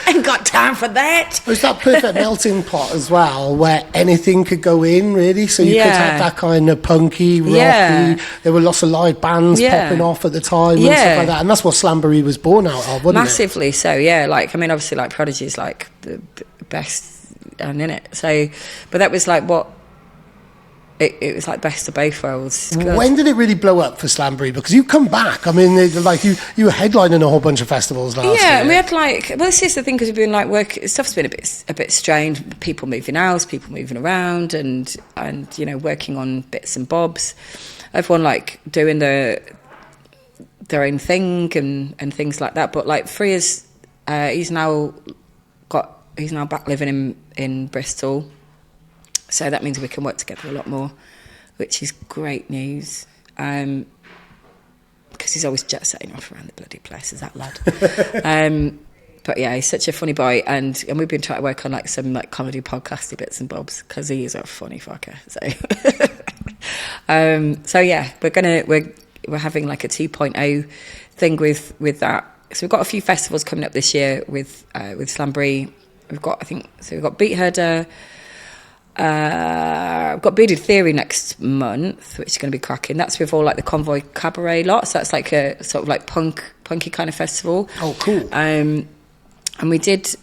Ain't got time for that. It was that perfect melting pot as well, where anything could go in, really. So you could have that kind of punky, rocky. Yeah. There were lots of live bands popping off at the time and stuff like that. And that's what Slamboree was born out of, wasn't Massively it? So, yeah. Obviously, Prodigy is the best and in it. So, but that was what it was like best of both worlds. It's good. When did it really blow up for Slamboree? Because you come back. I mean, like you were headlining a whole bunch of festivals last year. Yeah, and we had this is the thing, because we've been stuff's been a bit strange. People moving house, people moving around, and working on bits and bobs. Everyone doing their own thing and things like that. But Freya's, he's now back living in Bristol. So that means we can work together a lot more, which is great news. Because he's always jet setting off around the bloody place, is that lad? But yeah, he's such a funny boy, and we've been trying to work on some comedy podcasty bits and bobs, because he is a funny fucker. So yeah, we're having a 2.0 thing with that. So we've got a few festivals coming up this year with Slamboree. We've got Beat Herder. I've got Bearded Theory next month, which is going to be cracking. That's with all the Convoy Cabaret lot. So that's a sort of punky kind of festival. Oh, cool. And we did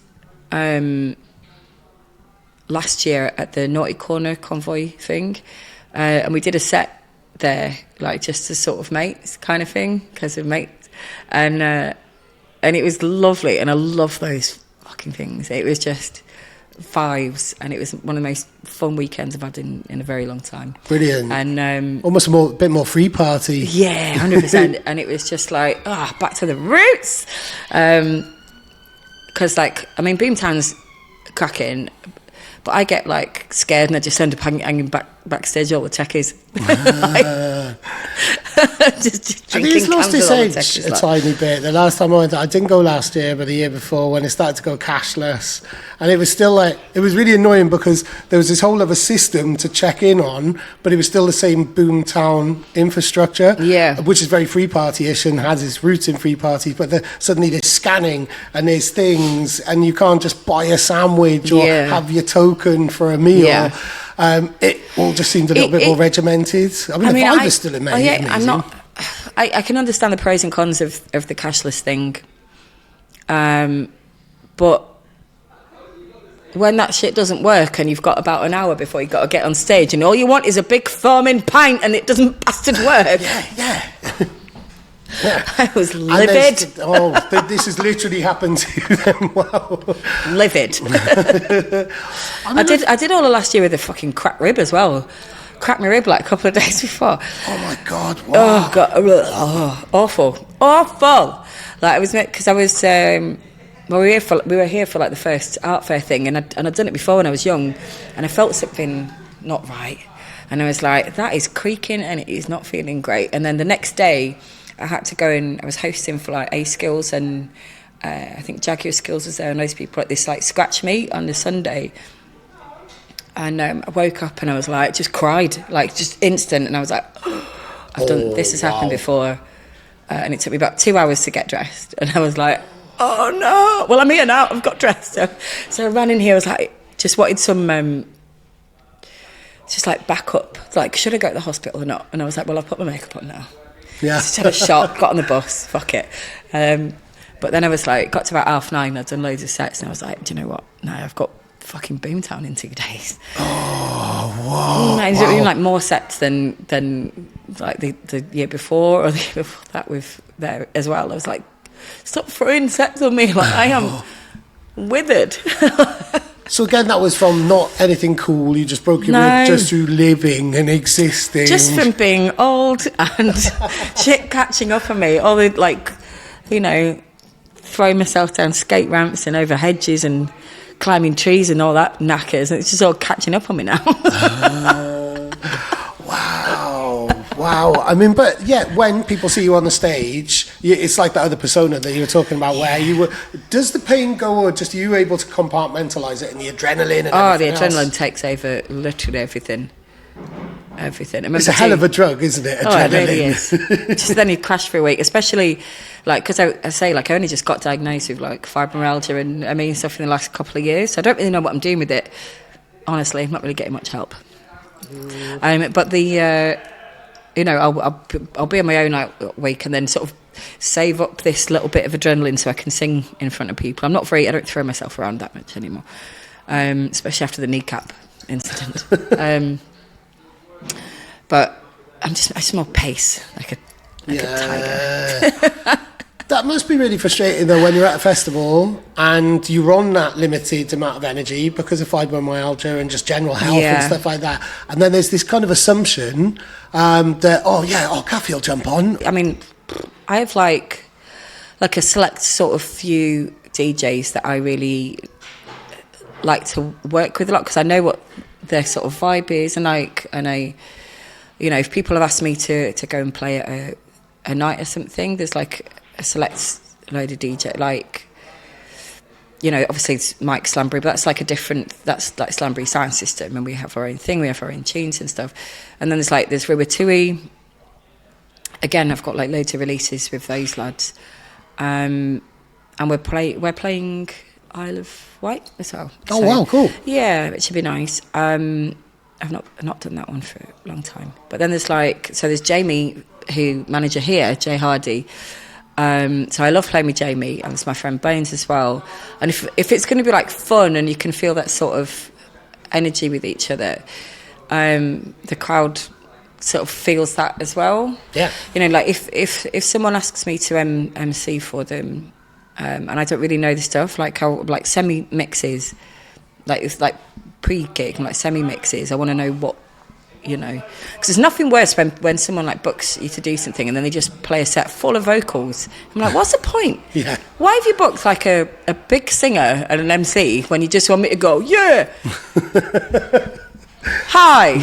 last year at the Naughty Corner Convoy thing, and we did a set there, just as sort of mates kind of thing, because of mates, and it was lovely, and I love those fucking things. It was just vibes, and it was one of the most fun weekends I've had in a very long time. Brilliant. And almost a bit more free party. Yeah, 100%. And it was just back to the roots. Because Boomtown's cracking, but I get scared, and I just end up hanging backstage all the techies. just I think it's lost its edge a tiny bit. The last time I went, I didn't go last year, but the year before, when it started to go cashless, and it was still it was really annoying, because there was this whole other system to check in on, but it was still the same Boomtown infrastructure, which is very free party-ish and has its roots in free parties, but suddenly there's scanning and there's things, and you can't just buy a sandwich or have your token for a meal. Yeah. It all just seemed a little bit more regimented. The vibe is still amazing. I can understand the pros and cons of the cashless thing, but when that shit doesn't work and you've got about an hour before you've got to get on stage, and all you want is a big foaming pint, and it doesn't bastard work. Yeah. I was livid. This has literally happened to them. Wow. Livid. I did all of last year with a fucking cracked rib as well. Cracked my rib a couple of days before. Oh my God. Wow. Oh God. Awful. I was, because I was we were here for the first art fair thing, and I'd done it before when I was young, and I felt something not right, and I was like, that is creaking and it is not feeling great. And then the next day I had to go and I was hosting for A Skills, and I think Jaguar Skills was there, and those people at this scratch meet on the Sunday. And I woke up and I was just cried, just instant. And I was like, this has happened before. And it took me about 2 hours to get dressed. And I was like, oh no, well, I'm here now, I've got dressed. So I ran in here, I was just wanted some, just backup. Should I go to the hospital or not? And I was like, well, I've put my makeup on now. Yeah. Just had a shot, got on the bus, fuck it. But then I was got to about 9:30, I'd done loads of sets, and I was like, do you know what? No, I've got fucking Boomtown in 2 days. Oh, wow. I ended up doing more sets than the year before, or the year before that with there as well. I was like, stop throwing sets on me, I am withered. So again, that was from not anything cool, you just broke your rib just through living and existing. Just from being old and shit catching up on me. All the, throwing myself down skate ramps and over hedges and climbing trees and all that knackers. It's just all catching up on me now. Wow. I mean, but yeah, when people see you on the stage, it's like that other persona that you were talking about, where you were. Does the pain go, or just are you able to compartmentalize it, and the adrenaline? And the adrenaline takes over literally everything. It's a hell of a drug, isn't it? Adrenaline. It really is. Just then you crash for a week, especially because I only just got diagnosed with fibromyalgia and stuff in the last couple of years. So I don't really know what I'm doing with it. Honestly, I'm not really getting much help. But the I'll be on my own week, and then sort of save up this little bit of adrenaline so I can sing in front of people. I don't throw myself around that much anymore, especially after the kneecap incident. But I just more pace, like a tiger. That must be really frustrating though when you're at a festival and you're on that limited amount of energy because of fibromyalgia and just general health and stuff like that. And then there's this kind of assumption that, Kathy will jump on. I mean, I have like a select sort of few DJs that I really like to work with a lot because I know what their sort of vibe is, and I, you know, if people have asked me to go and play at a night or something, there's like a select load of DJ, like, you know, obviously it's Mike Slambury, but that's like Slambury sound system, and we have our own thing, we have our own tunes and stuff. And then there's Rua Tui. Again, I've got like loads of releases with those lads, and we're playing Isle of Wight as well. Oh, wow, cool. Yeah, which should be nice. I've not done that one for a long time. But then there's Jamie, who manager here, Jay Hardy. So I love playing with Jamie, and it's my friend Bones as well. And if it's going to be like fun and you can feel that sort of energy with each other, the crowd sort of feels that as well. Yeah. You know, like if someone asks me to MC for them, and I don't really know the stuff, like I'll like semi mixes, like it's like pre-gig and like semi mixes. I want to know what. You know, because there's nothing worse when someone like books you to do something and then they just play a set full of vocals. I'm like, what's the point? Yeah. Why have you booked like a big singer and an MC when you just want me to go, yeah, hi?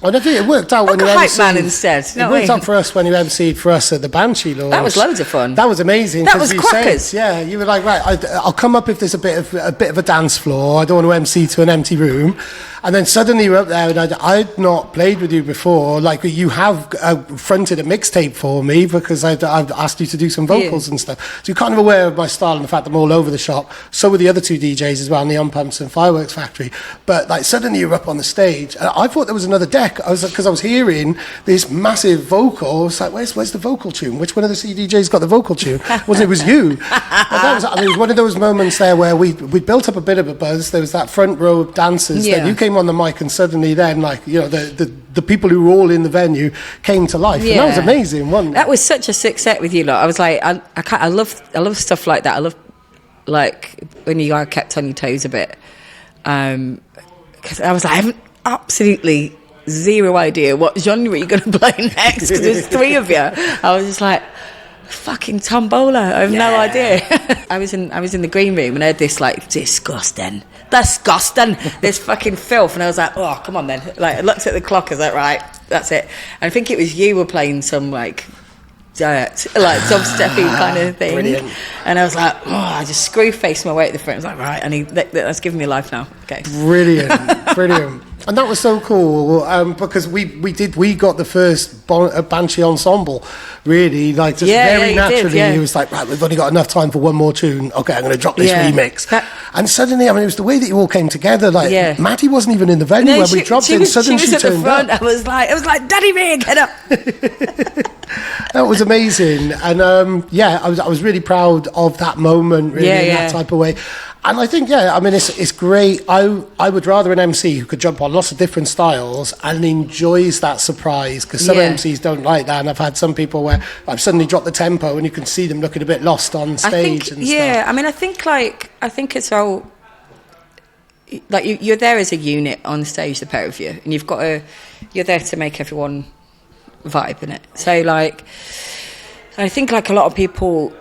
I don't think it worked out when you hype MC'd. man instead. It worked out for us when you MC'd for us at the Banshee launch. That was loads of fun. That was amazing. That was crackers. You were like, right, I'll come up if there's a bit of a dance floor. I don't want to MC to an empty room. And then suddenly you're up there, and I'd not played with you before. Like, you have fronted a mixtape for me because I've asked you to do some vocals and stuff. So you're kind of aware of my style and the fact I'm all over the shop. So were the other two DJs as well, Neon Pumps and Fireworks Factory. But like suddenly you're up on the stage. And I thought there was another deck. Because I was hearing this massive vocal. I was like, where's the vocal tune? Which one of the CDJs got the vocal tune? It was you. But it was one of those moments there where we built up a bit of a buzz. There was that front row of dancers. Then you came on the mic, and suddenly then, like, you know, the people who were all in the venue came to life. And that was amazing, wasn't it? That was such a sick set with you lot. I was like, I love stuff like that. I love, like, when you are kept on your toes a bit. Because I was like, I have absolutely zero idea what genre you're going to play next, because there's three of you. I was just like, fucking tombola, I have no idea. I was in the green room and I heard this like disgusting this fucking filth, and I was like, oh, come on then. Like, I looked at the clock, I was like, right, that's it. And I think it was you were playing some like dirt, like dubsteppy kind of thing. Brilliant. And I was like, oh, I just screw faced my way at the front. I was like, right, that's giving me life now. Okay. Brilliant. And that was so cool because we got the first Banshee ensemble, really, like just very naturally. It was like, right, we've only got enough time for one more tune. Okay, I'm going to drop this remix. And suddenly, I mean, it was the way that you all came together. Like, Maddy wasn't even in the venue when we dropped it. Suddenly she turned up. I was like, Daddy Ray, get up. That was amazing. And I was really proud of that moment, really, in that type of way. And I think, I mean, it's great. I would rather an MC who could jump on lots of different styles and enjoys that surprise, because some MCs don't like that. And I've had some people where I've suddenly dropped the tempo and you can see them looking a bit lost on stage and stuff. Yeah, I mean, I think it's all, like, you're there as a unit on stage, the pair of you, and you're there to make everyone vibe, innit? So, like, I think, like, a lot of people,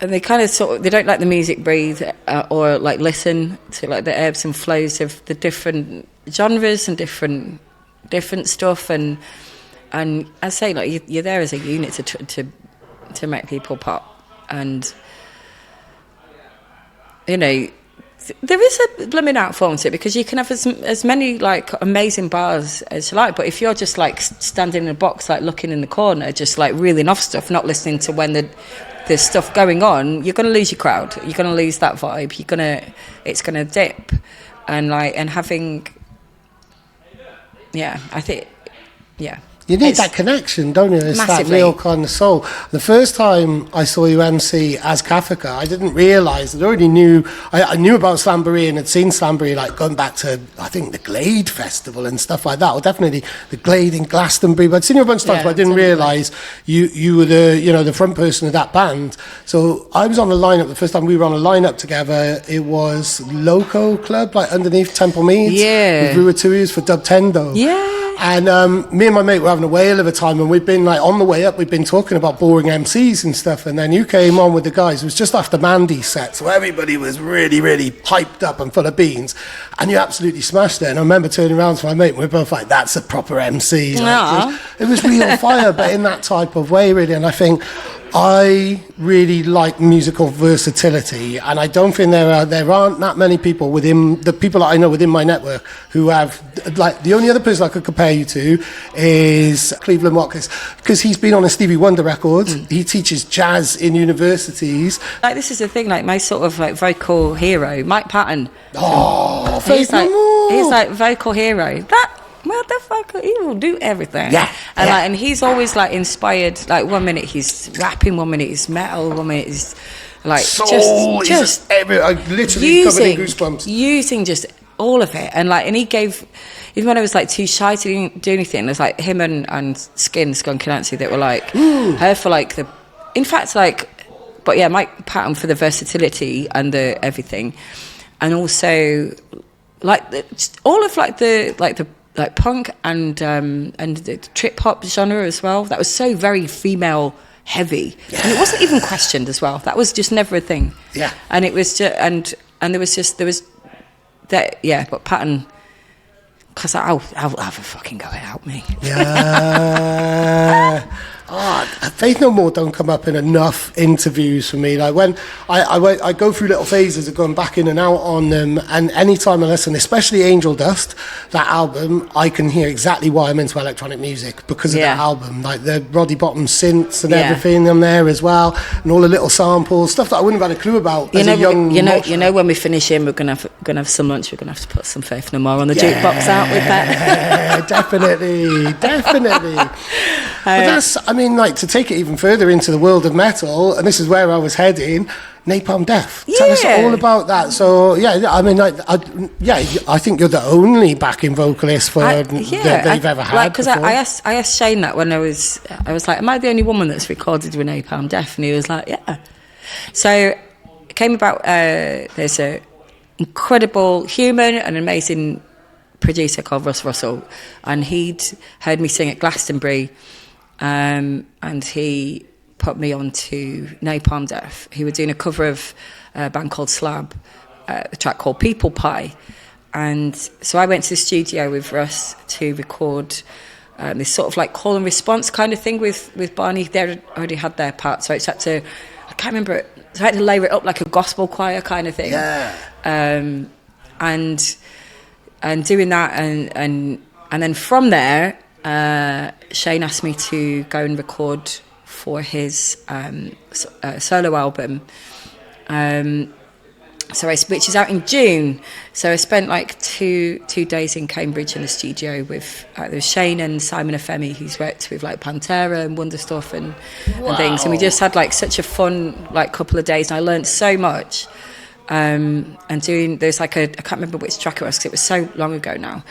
and they kind of they don't like the music breathe or like listen to like the ebbs and flows of the different genres and different stuff, and I say, like, you're there as a unit to make people pop, and you know there is a blooming art form to it, because you can have as many like amazing bars as you like, but if you're just like standing in a box, like looking in the corner, just like reeling off stuff, not listening to when there's stuff going on, you're going to lose your crowd. You're going to lose that vibe. It's going to dip, and having, I think, You need that connection, don't you? It's Massively. that real kind of soul. The first time I saw you MC as Kathika, I didn't realise. I already knew. I knew about Slamboree and had seen Slamboree like going back to, I think, the Glade Festival and stuff like that. Or definitely the Glade in Glastonbury. But I'd seen you a bunch of times, but I didn't realise you were the front person of that band. So I was on a lineup the first time we were on a lineup together. It was Loco Club, like underneath Temple Meads. Yeah. With Rua Tui for Dub Tendo. Yeah. And me and my mate were having a whale of a time, and we'd been like on the way up, we'd been talking about boring MCs and stuff, and then you came on with the guys. It was just after Mandy's set, so everybody was really, really hyped up and full of beans, and you absolutely smashed it. And I remember turning around to my mate, and we were both like, "That's a proper MC." Like, it was real fire, but in that type of way, really. And I think I really like musical versatility, and I don't think there aren't that many people within the people that I know within my network who have, like, the only other person I could compare you to is Cleveland Watkins, because he's been on a Stevie Wonder record. He teaches jazz in universities. Like, this is the thing, like my sort of like vocal hero, Mike Patton. Oh, he's like vocal hero. That motherfucker, he will do everything. Yeah. And he's always like inspired. Like 1 minute he's rapping, 1 minute he's metal, 1 minute he's like just I literally covered in goosebumps. Using just all of it. And he gave, even when I was like too shy to do anything, there's like him and Skin, Skunk and Nancy, that were like her for like the, in fact, like, but yeah, Mike Patton for the versatility and the everything, and also like all of the punk and the trip hop genre as well. That was so very female heavy, and it wasn't even questioned as well. That was just never a thing. Yeah, and it was just and there was that, yeah. But Patton, because I'll have a fucking go at Help Me. Yeah. Faith No More don't come up in enough interviews for me. Like when I go through little phases of going back in and out on them, and anytime I listen, especially Angel Dust, that album, I can hear exactly why I'm into electronic music because of that album. Like the Roddy Bottom synths and everything on there as well, and all the little samples, stuff that I wouldn't have had a clue about as a young. You know, when we finish in, we're gonna have some lunch. We're gonna have to put some Faith No More on the jukebox out with that. Definitely. But that's, I mean, like, to take it even further into the world of metal, and this is where I was heading, Napalm Death. Tell us all about that. So, yeah, I mean, I think you're the only backing vocalist that they've ever had. Because I asked Shane that when I was like, am I the only woman that's recorded with Napalm Death? And he was like, yeah. So it came about, there's an incredible human and amazing producer called Russ Russell, and he'd heard me sing at Glastonbury, and he put me on to Napalm Death. He was doing a cover of a band called Slab, a track called People Pie, and so I went to the studio with Russ to record this sort of like call and response kind of thing with Barney. They already had their part, so I had to, I can't remember it, so I had to layer it up like a gospel choir kind of thing. And doing that, and then from there, Shane asked me to go and record for his solo album, which is out in June. So I spent like two days in Cambridge in the studio with Shane and Simon Afemi, who's worked with like Pantera and Wonderstuff and things, and we just had like such a fun like couple of days, and I learned so much. And there's like I can't remember which track it was because it was so long ago now,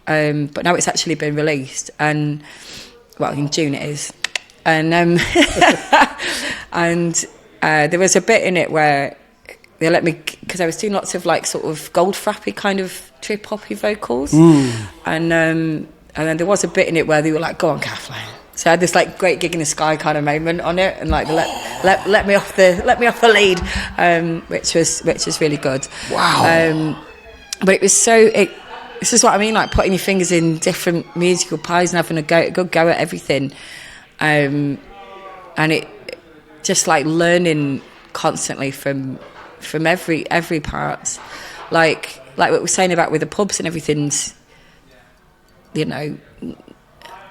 but now it's actually been released, and well, in June it is, and and there was a bit in it where they let me, because I was doing lots of like sort of gold frappy kind of trip hoppy vocals, and then there was a bit in it where they were like, "Go on, Kathleen." So I had this like great gig in the sky kind of moment on it, and like let me off the lead, which was really good. Wow. But it was this is what I mean, like putting your fingers in different musical pies and having a good go at everything, and it just like learning constantly from every part, like what we're saying about with the pubs and everything's, you know,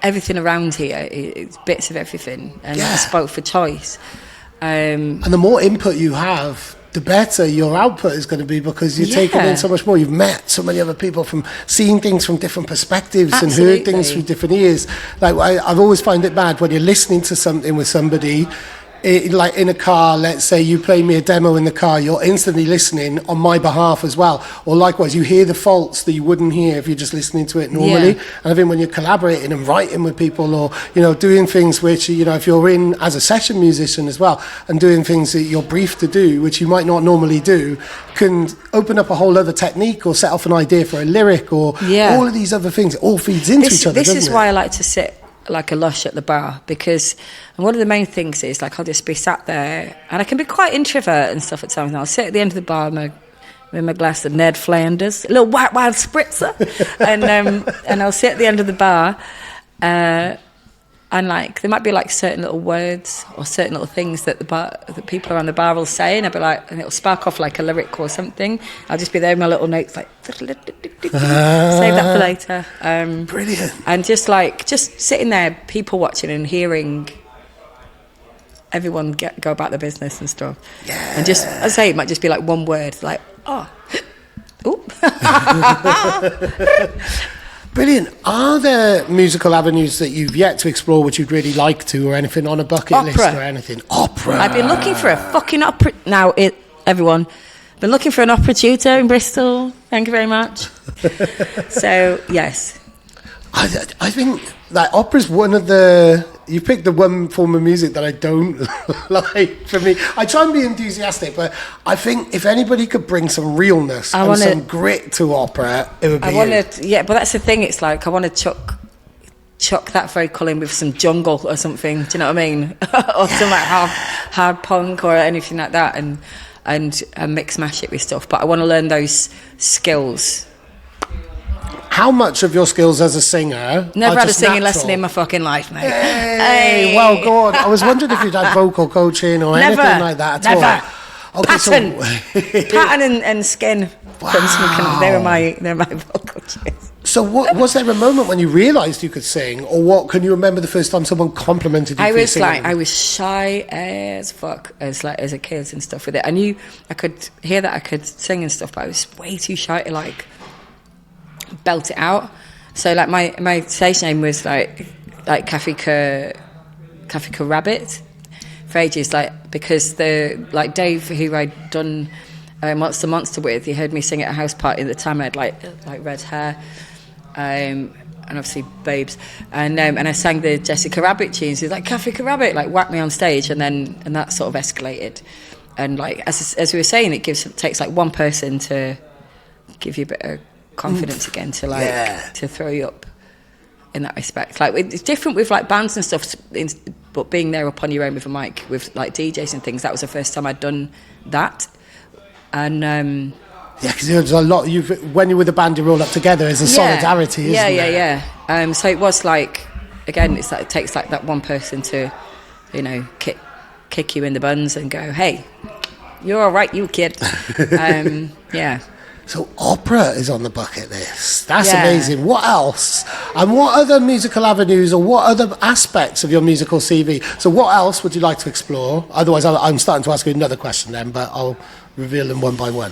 everything around here is bits of everything, and it's spoke for choice. And the more input you have, the better your output is going to be, because you're taking in so much more. You've met so many other people, from seeing things from different perspectives and heard things through different ears. Like I've always found it bad when you're listening to something with somebody, like in a car. Let's say you play me a demo in the car, you're instantly listening on my behalf as well. Or likewise, you hear the faults that you wouldn't hear if you're just listening to it normally. And I think when you're collaborating and writing with people, or doing things which, if you're in as a session musician as well, and doing things that you're briefed to do, which you might not normally do, can open up a whole other technique, or set off an idea for a lyric, or all of these other things. It all feeds into each other. This is why I like to sit like a lush at the bar, because one of the main things is, like, I'll just be sat there, and I can be quite introvert and stuff at times, and I'll sit at the end of the bar with my glass of Ned Flanders, a little white wine spritzer, and I'll sit at the end of the bar, and like there might be like certain little words or certain little things that the people around the bar will say, and I'll be like, and it'll spark off like a lyric or something. I'll just be there with my little notes, like save that for later. Brilliant. And just sitting there, people watching and hearing everyone go about their business and stuff. Yeah. And just, I say, it might just be like one word, like ooh. Brilliant. Are there musical avenues that you've yet to explore which you'd really like to, or anything on a bucket list or anything? Opera. I've been looking for a fucking opera. Now, everyone, been looking for an opera tutor in Bristol. Thank you very much. So, yes. I think that opera's one of the... You picked the one form of music that I don't like. For me, I try and be enthusiastic, but I think if anybody could bring some realness and some grit to opera, it would be Yeah, but that's the thing. It's like I want to chuck that vocal in with some jungle or something. Do you know what I mean? Or some like hard punk or anything like that, and mix mash it with stuff. But I want to learn those skills. How much of your skills as a singer? Never had a singing lesson in my fucking life, mate. Hey, well, God, I was wondering if you'd had vocal coaching or anything like that at all. Okay, Pattern and skin. Wow. They're my vocal coaches. So was there a moment when you realised you could sing, or what? Can you remember the first time someone complimented you for your singing? I was shy as fuck as a kid and stuff with it. I knew I could hear that I could sing and stuff, but I was way too shy to like belt it out. So like my stage name was like Kathika Rabbit for ages, like because the like Dave, who I'd done Monster with, he heard me sing at a house party at the time. I had like red hair, and obviously babes, and I sang the Jessica Rabbit tunes. He was like, Kathika Rabbit, like whacked me on stage, and that sort of escalated. And like as we were saying, it takes like one person to give you a bit of confidence again, to like to throw you up in that respect. Like it's different with like bands and stuff, but being there up on your own with a mic with like DJs and things, that was the first time I'd done that. And because there's a lot. When you're with a band, you roll up together as a solidarity. Isn't it? So it was like, again, it's like it takes like that one person to, kick you in the buns and go, hey, you're all right, you kid. So opera is on the bucket list. That's amazing. What else? And what other musical avenues, or what other aspects of your musical CV? So what else would you like to explore? Otherwise, I'm starting to ask you another question then, but I'll reveal them one by one.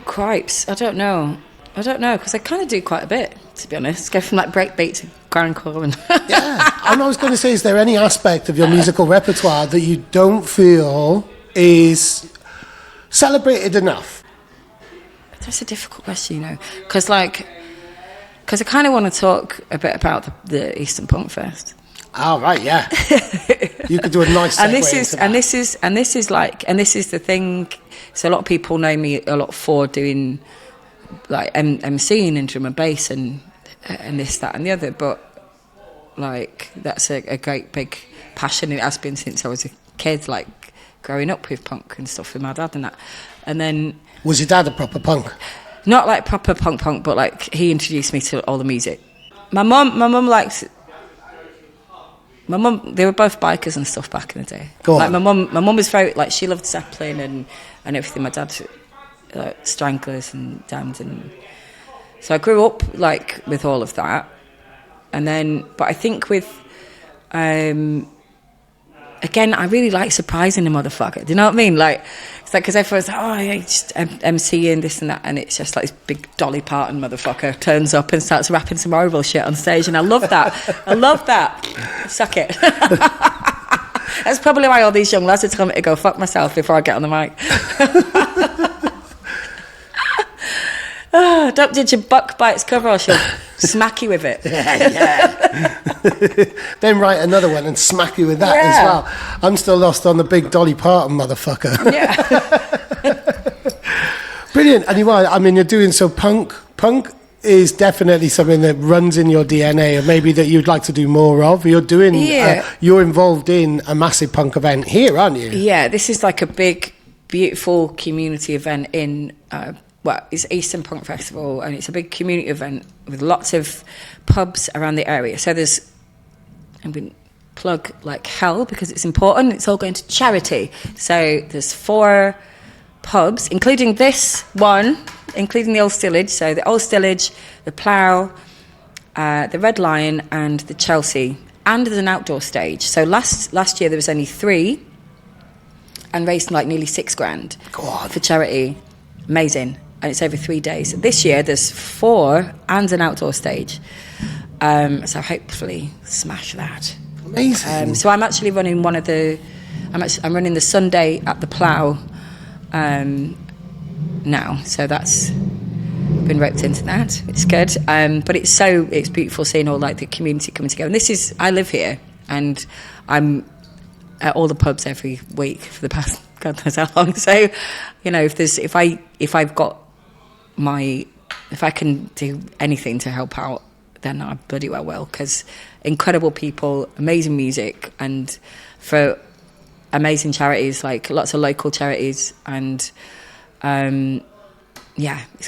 Cripes. I don't know, because I kind of do quite a bit, to be honest. Go from like breakbeat to grindcore and... And I was going to say, is there any aspect of your musical repertoire that you don't feel is celebrated enough? That's a difficult question, because I kind of want to talk a bit about the Eastern Punk Fest. Oh, right, yeah. You could do a nice segue and this is the thing. So a lot of people know me a lot for doing like MCing and drum and bass and this, that, and the other. But like that's a great big passion. It has been since I was a kid, like growing up with punk and stuff with my dad and that. And then. Was your dad a proper punk? Not like proper punk, but like he introduced me to all the music. My mum likes. My mum, they were both bikers and stuff back in the day. Go on. Like my mum was very like, she loved Zeppelin and everything. My dad, Stranglers and Damned, and so I grew up like with all of that. And then, but I think with again, I really like surprising the motherfucker. Do you know what I mean? Like, it's like, because everyone's like, oh, yeah, just MCing this and that. And it's just like this big Dolly Parton motherfucker turns up and starts rapping some horrible shit on stage. And I love that. I love that. Suck it. That's probably why all these young lads are telling me to go fuck myself before I get on the mic. Oh, don't judge a book by its cover or she'll smack you with it. Yeah. Then write another one and smack you with that as well. I'm still lost on the big Dolly Parton motherfucker. Yeah. Brilliant. And you're doing so punk is definitely something that runs in your DNA, and maybe that you'd like to do more of. You're doing, you're involved in a massive punk event here, aren't you? Yeah, this is like a big, beautiful community event in, it's Eastern Punk Festival, and it's a big community event with lots of pubs around the area. So I'm going to plug like hell because it's important. It's all going to charity. So there's 4 pubs, including this one, including the Old Stillage. So the Old Stillage, the Plough, the Red Lion, and the Chelsea. And there's an outdoor stage. So last year there was only 3, and raised like nearly $6,000 for charity. Amazing. And it's over 3 days. This year there's 4 and an outdoor stage. So hopefully smash that. Amazing. So I'm actually running I'm running the Sunday at the Plough now. So that's been roped into that. It's good. But it's beautiful seeing all like the community coming together. And I live here, and I'm at all the pubs every week for the past God knows how long. So, if I can do anything to help out, then I bloody well will, because incredible people, amazing music, and for amazing charities, like lots of local charities, and it's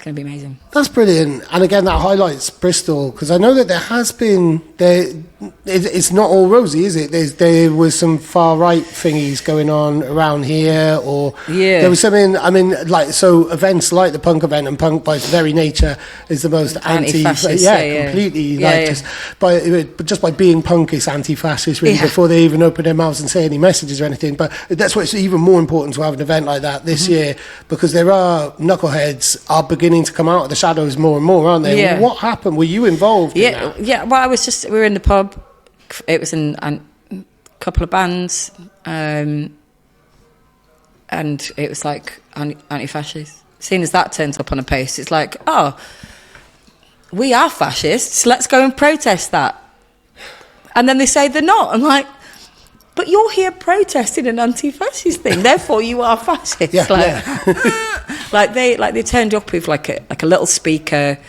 going to be amazing. That's brilliant. And again, that highlights Bristol, because I know that there has been it's not all rosy, is it? There was some far right thingies going on around here, or there was something. So events like the punk event, and punk by its very nature is the most anti-fascist. Completely. Just by being punk, it's anti-fascist really, before they even open their mouths and say any messages or anything. But that's why it's even more important to have an event like that this year, because there are knuckleheads are beginning to come out of the shadows more and more, aren't they? Yeah. What happened? Were you involved in that? Yeah. Well, we were in the pub. It was in a couple of bands, and it was like anti-fascist. Seeing as that turns up on a post, it's like, oh, we are fascists, let's go and protest that. And then they say they're not. I'm like, but you're here protesting an anti-fascist thing, therefore you are fascist. They turned up with like a little speaker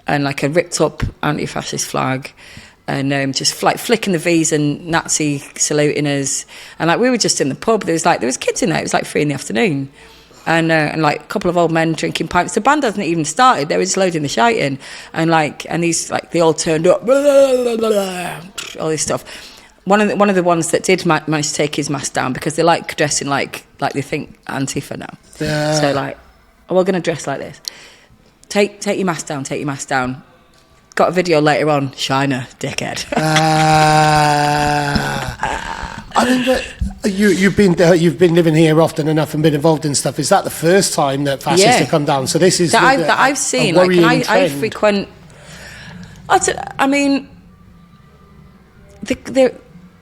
and like a ripped up anti-fascist flag, and just like flicking the V's and Nazi saluting us. And like we were just in the pub, there was kids in there. It was like 3 PM, and like a couple of old men drinking pints. The band hasn't even started. They were just loading the shite in, and these like they all turned up, blah, blah, blah, blah, all this stuff. One of the ones that did manage to take his mask down, because they like dressing like they think Antifa now. Yeah. So like, we're going to dress like this. Take your mask down. Take your mask down. Got a video later on. Shiner, dickhead. I mean, you've been living here often enough and been involved in stuff. Is that the first time that fascists have come down? So this is that I've seen. Like, I frequent. I mean,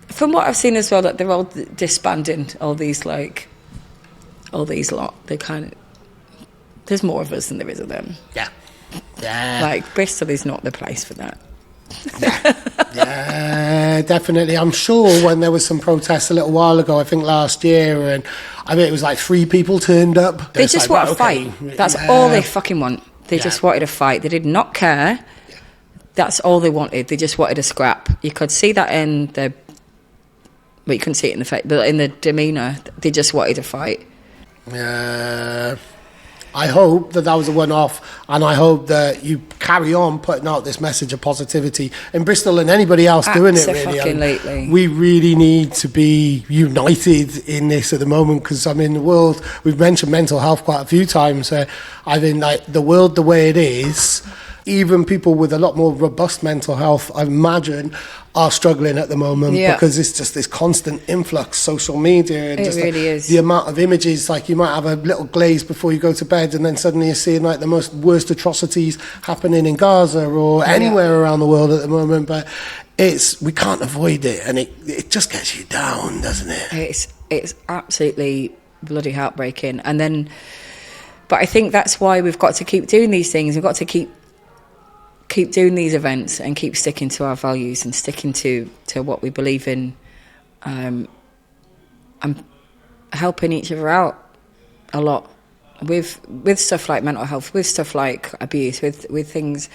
from what I've seen as well, that they're all disbanding all these lot. They kind of. There's more of us than there is of them. Yeah. Like Bristol is not the place for that. Yeah, definitely. I'm sure when there was some protests a little while ago, I think last year, and I mean it was like 3 people turned up. They just want to fight. That's all they fucking want. They just wanted to fight. They did not care. That's all they wanted. They just wanted a scrap. You could see that in the. Well, you couldn't see it in the face, but in the demeanour, they just wanted to fight. Yeah. I hope that was a one-off, and I hope that you carry on putting out this message of positivity in Bristol and anybody else doing it, really. We really need to be united in this at the moment, because I mean the world, we've mentioned mental health quite a few times. I think like the world the way it is, even people with a lot more robust mental health, I imagine, are struggling at the moment because it's just this constant influx, social media. And it just really is. The amount of images, like you might have a little glaze before you go to bed and then suddenly you're seeing like the worst atrocities happening in Gaza or anywhere around the world at the moment. But we can't avoid it, and it just gets you down, doesn't it? It's absolutely bloody heartbreaking. And then, but I think that's why we've got to keep doing these things. We've got to keep doing these events and keep sticking to our values and sticking to what we believe in, and helping each other out a lot with stuff like mental health, with stuff like abuse, with things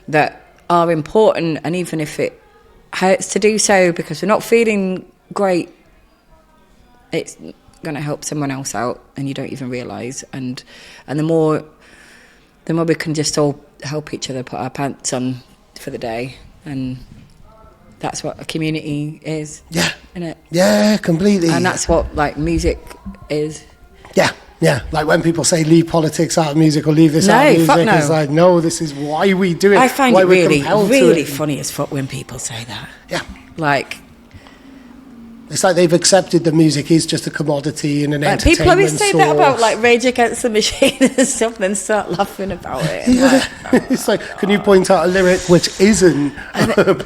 that are important. And even if it hurts to do so because we're not feeling great, it's going to help someone else out and you don't even realise. And the more we can just all help each other put our pants on for the day, and that's what a community is. Yeah. Isn't it? Yeah, completely. And that's what like music is. Yeah, like when people say leave politics out of music or leave this out of music, fuck no. it's like, no, this is why we do it. I find why it we're really, compelled to really it. funny as fuck when people say that. Yeah. Like, it's like they've accepted the music is just a commodity and an entertainment people always say that source. about like Rage Against the Machine and stuff, and start laughing about it. It's like, can you point out a lyric which isn't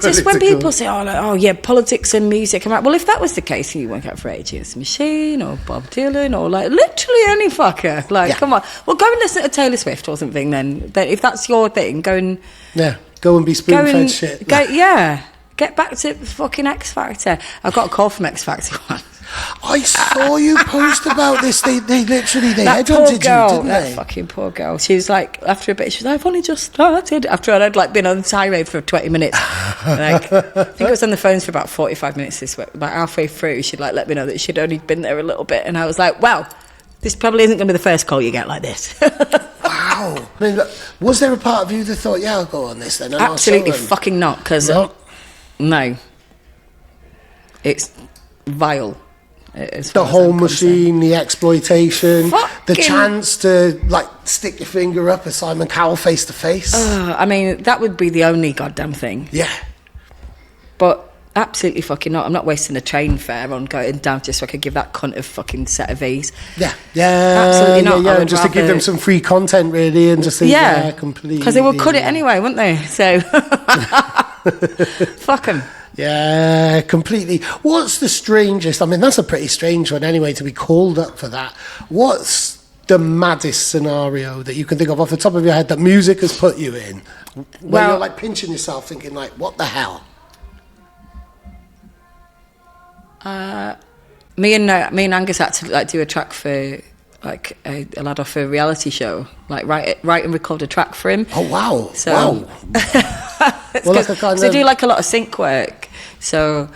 just when people say, oh yeah, politics and music, I'm like, well, if that was the case, you won't get Rage Against the Machine or Bob Dylan or like literally any fucker. Like, come on, well, go and listen to Taylor Swift or something. Then if that's your thing, go and be spoon-fed shit. Get back to fucking X Factor. I got a call from X Factor once. I saw you post about this. They literally that headhunted poor you, girl, didn't they? that fucking poor girl. She was like, after a bit, she was like, I've only just started. After I'd like been on the tirade for 20 minutes. Like, I think I was on the phones for about 45 minutes this week. Like halfway through, she'd like let me know that she'd only been there a little bit, and I was like, well, this probably isn't going to be the first call you get like this. Wow. I mean, look, was there a part of you that thought, yeah, I'll go on this then? Absolutely fucking not, because no, it's vile. The whole machine, the exploitation, the chance to like stick your finger up at Simon Cowell face to face. I mean, that would be the only goddamn thing. Yeah. But absolutely fucking not. I'm not wasting a train fare on going down just so I could give that cunt a fucking set of V's. Yeah. Absolutely not. Yeah. Just to give them some free content, really, and just say, completely. Because they would cut it anyway, wouldn't they? So, fuck them. Yeah, completely. What's the strangest? I mean, that's a pretty strange one anyway, to be called up for that. What's the maddest scenario that you can think of off the top of your head that music has put you in? Where you're like pinching yourself thinking like, what the hell? Me and Angus had to like do a track for like a lad off a reality show, like write and record a track for him. Oh wow! So, wow. Well, like they do like a lot of sync work, so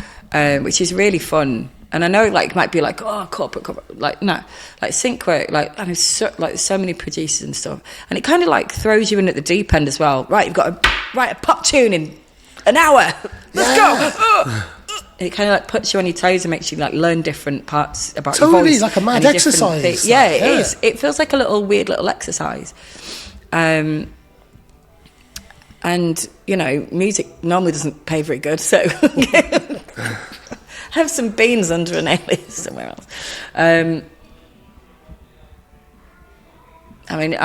which is really fun. And I know like might be like corporate, like no, like sync work, like and there's so many producers and stuff, and it kind of like throws you in at the deep end as well. Right, you've got to write a pop tune in an hour. Let's go. It kind of like puts you on your toes and makes you like learn different parts about your voice. Totally, like a mad exercise. Yeah, it is. It feels like a weird little exercise. And you know, music normally doesn't pay very good, so have some beans under an alias somewhere else. I mean,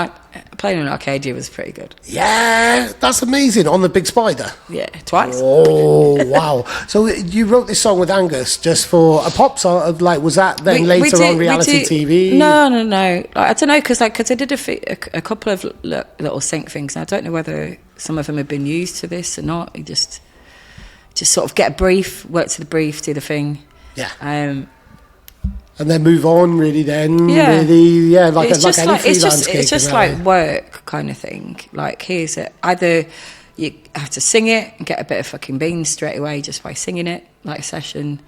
playing in Arcadia was pretty good. Yeah, that's amazing. On the Big Spider? Yeah, twice. Oh, wow. So you wrote this song with Angus just for a pop song? Of like, was that then later on reality TV? No. Like, I don't know, because I did a couple of little sync things, and I don't know whether some of them have been used to this or not. You just sort of get a brief, work to the brief, do the thing. Yeah. And then move on, really. Then, like it's like any freelance gig. It's just like work kind of thing. Like here's it. Either you have to sing it and get a bit of fucking beans straight away just by singing it, like a session,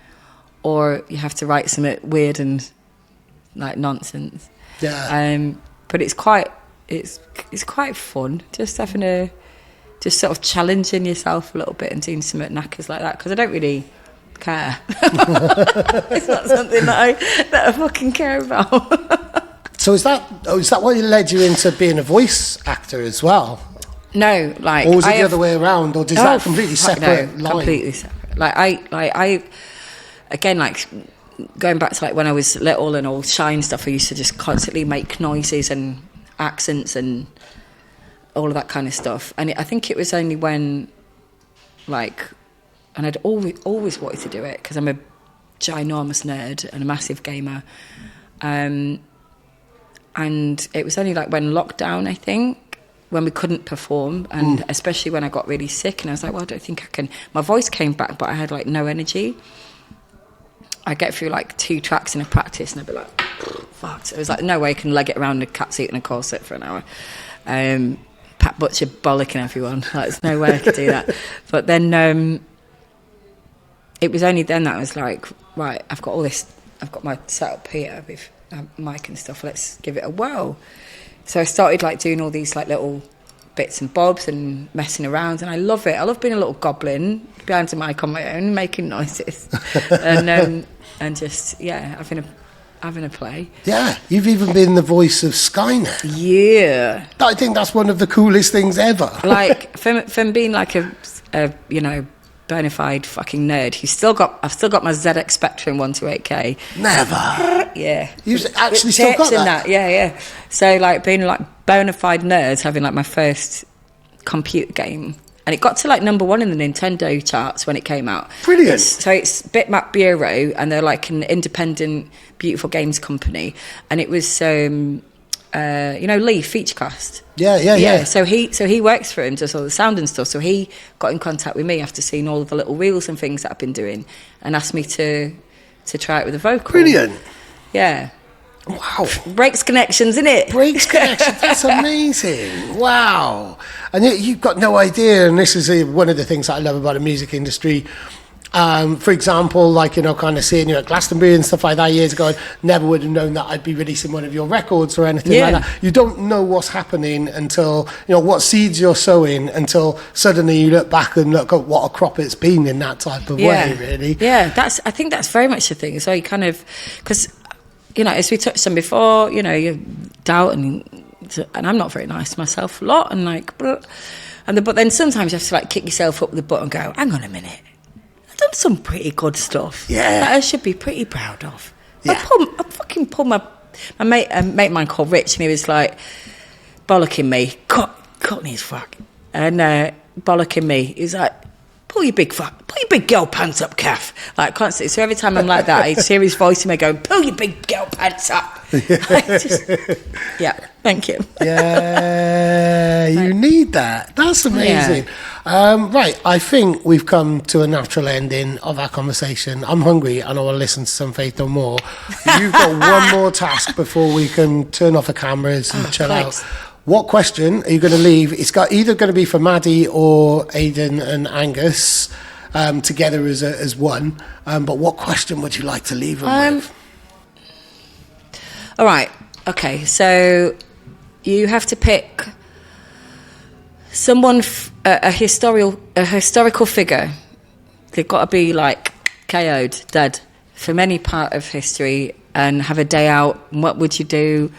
or you have to write something weird and like nonsense. Yeah. But it's quite fun just having just sort of challenging yourself a little bit and doing some knackers like that, because I don't really care. It's not something that I fucking care about. So is that what led you into being a voice actor as well? No, like, or was it the other way around, or is that completely separate? No, completely separate. Like I again, like going back to like when I was little and all shy and stuff, I used to just constantly make noises and accents and all of that kind of stuff. And I think it was only when, like, and I'd always wanted to do it because I'm a ginormous nerd and a massive gamer. And it was only like when lockdown, I think, when we couldn't perform, and especially when I got really sick, and I was like, well, I don't think I can. My voice came back, but I had like no energy. I get through like 2 tracks in a practice, and I'd be like, fucked. It was like, no way I can leg it around a cat seat and a corset for an hour. Pat Butcher bollocking everyone. Like, there's no way I could do that. But then it was only then that I was like, right, I've got all this. I've got my setup here with mic and stuff. Let's give it a whirl. So I started like doing all these like little bits and bobs and messing around, and I love it. I love being a little goblin behind a mic on my own, making noises, and just having a play. Yeah, you've even been the voice of Skynet. Yeah, I think that's one of the coolest things ever. Like from being like a bona fide fucking nerd. I've still got my ZX Spectrum 128K. Never. Yeah. You've actually still got that? Yeah. So like being like bona fide nerds, having like my first computer game, and it got to like #1 in the Nintendo charts when it came out. Brilliant. So it's Bitmap Bureau, and they're like an independent, beautiful games company, and it was Lee Featurecast. Yeah. So he works for him, does all the sound and stuff. So he got in contact with me after seeing all of the little reels and things that I've been doing, and asked me to try it with a vocal. Brilliant. Yeah. Wow. Breaks connections, innit? Breaks connections. That's amazing. Wow. And you've got no idea, and this is one of the things that I love about the music industry. For example, like, kind of seeing you at Glastonbury and stuff like that years ago, I never would have known that I'd be releasing one of your records or anything like that. You don't know what's happening until, what seeds you're sowing, until suddenly you look back and look at what a crop it's been in that type of way, really. Yeah, I think that's very much the thing. So you kind of, because, as we touched on before, you doubt, and I'm not very nice to myself a lot, and like, but then sometimes you have to like kick yourself up with the butt and go, hang on a minute. I've done some pretty good stuff that I should be pretty proud of. I fucking pulled my mate of mine called Rich, and he was like bollocking me, Cockney as fuck, and bollocking me. He was like, pull your big girl pants up, calf, like constantly. So every time I'm like that, I hear his voice in me going, pull your big girl pants up. Thank you. Yeah, you need that. That's amazing. Right, I think we've come to a natural ending of our conversation. I'm hungry and I want to listen to some Faith No More. You've got one more task before we can turn off the cameras and chill out. What question are you going to leave? It's either going to be for Maddy or Aidan and Angus together as one. But what question would you like to leave them with? All right. Okay. So you have to pick someone, a historical figure. They've got to be like KO'd, dead, from any part of history, and have a day out. What would you do?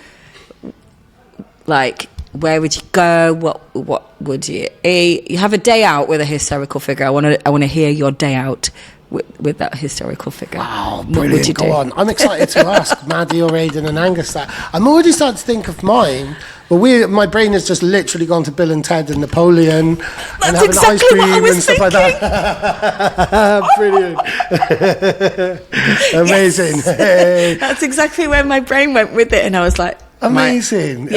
Like, where would you go? What would you eat? You have a day out with a historical figure. I want to hear your day out with that historical figure. Wow, brilliant. Go on. I'm excited to ask Maddy or Aidan and Angus that. I'm already starting to think of mine, but my brain has just literally gone to Bill and Ted and Napoleon and having ice cream and stuff like that. Brilliant. Amazing. Yes. Hey. That's exactly where my brain went with it, and I was like, amazing.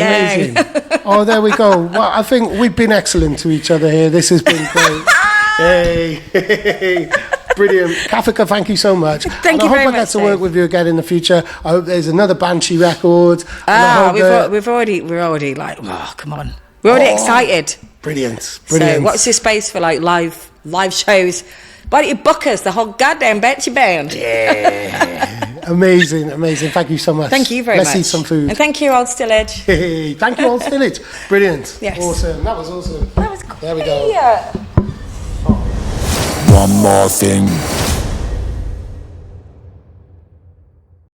Oh, there we go. Well, I think we've been excellent to each other here. This has been great. Hey. Brilliant. Kathika, thank you so much. Thank you very much. I hope I get to work with you again in the future. I hope there's another Banshee record. We're already like, oh, come on. We're already excited. Brilliant. So what's your space for like live shows? Why don't you book us, the whole goddamn Banshee band? Yeah. Amazing. Thank you so much. Thank you very much. Let's eat some food. And thank you, Old Stillage. Hey, thank you, Old Stillage. Brilliant. Yes. Awesome. That was awesome. That was cool. There we go. Yeah. One more thing.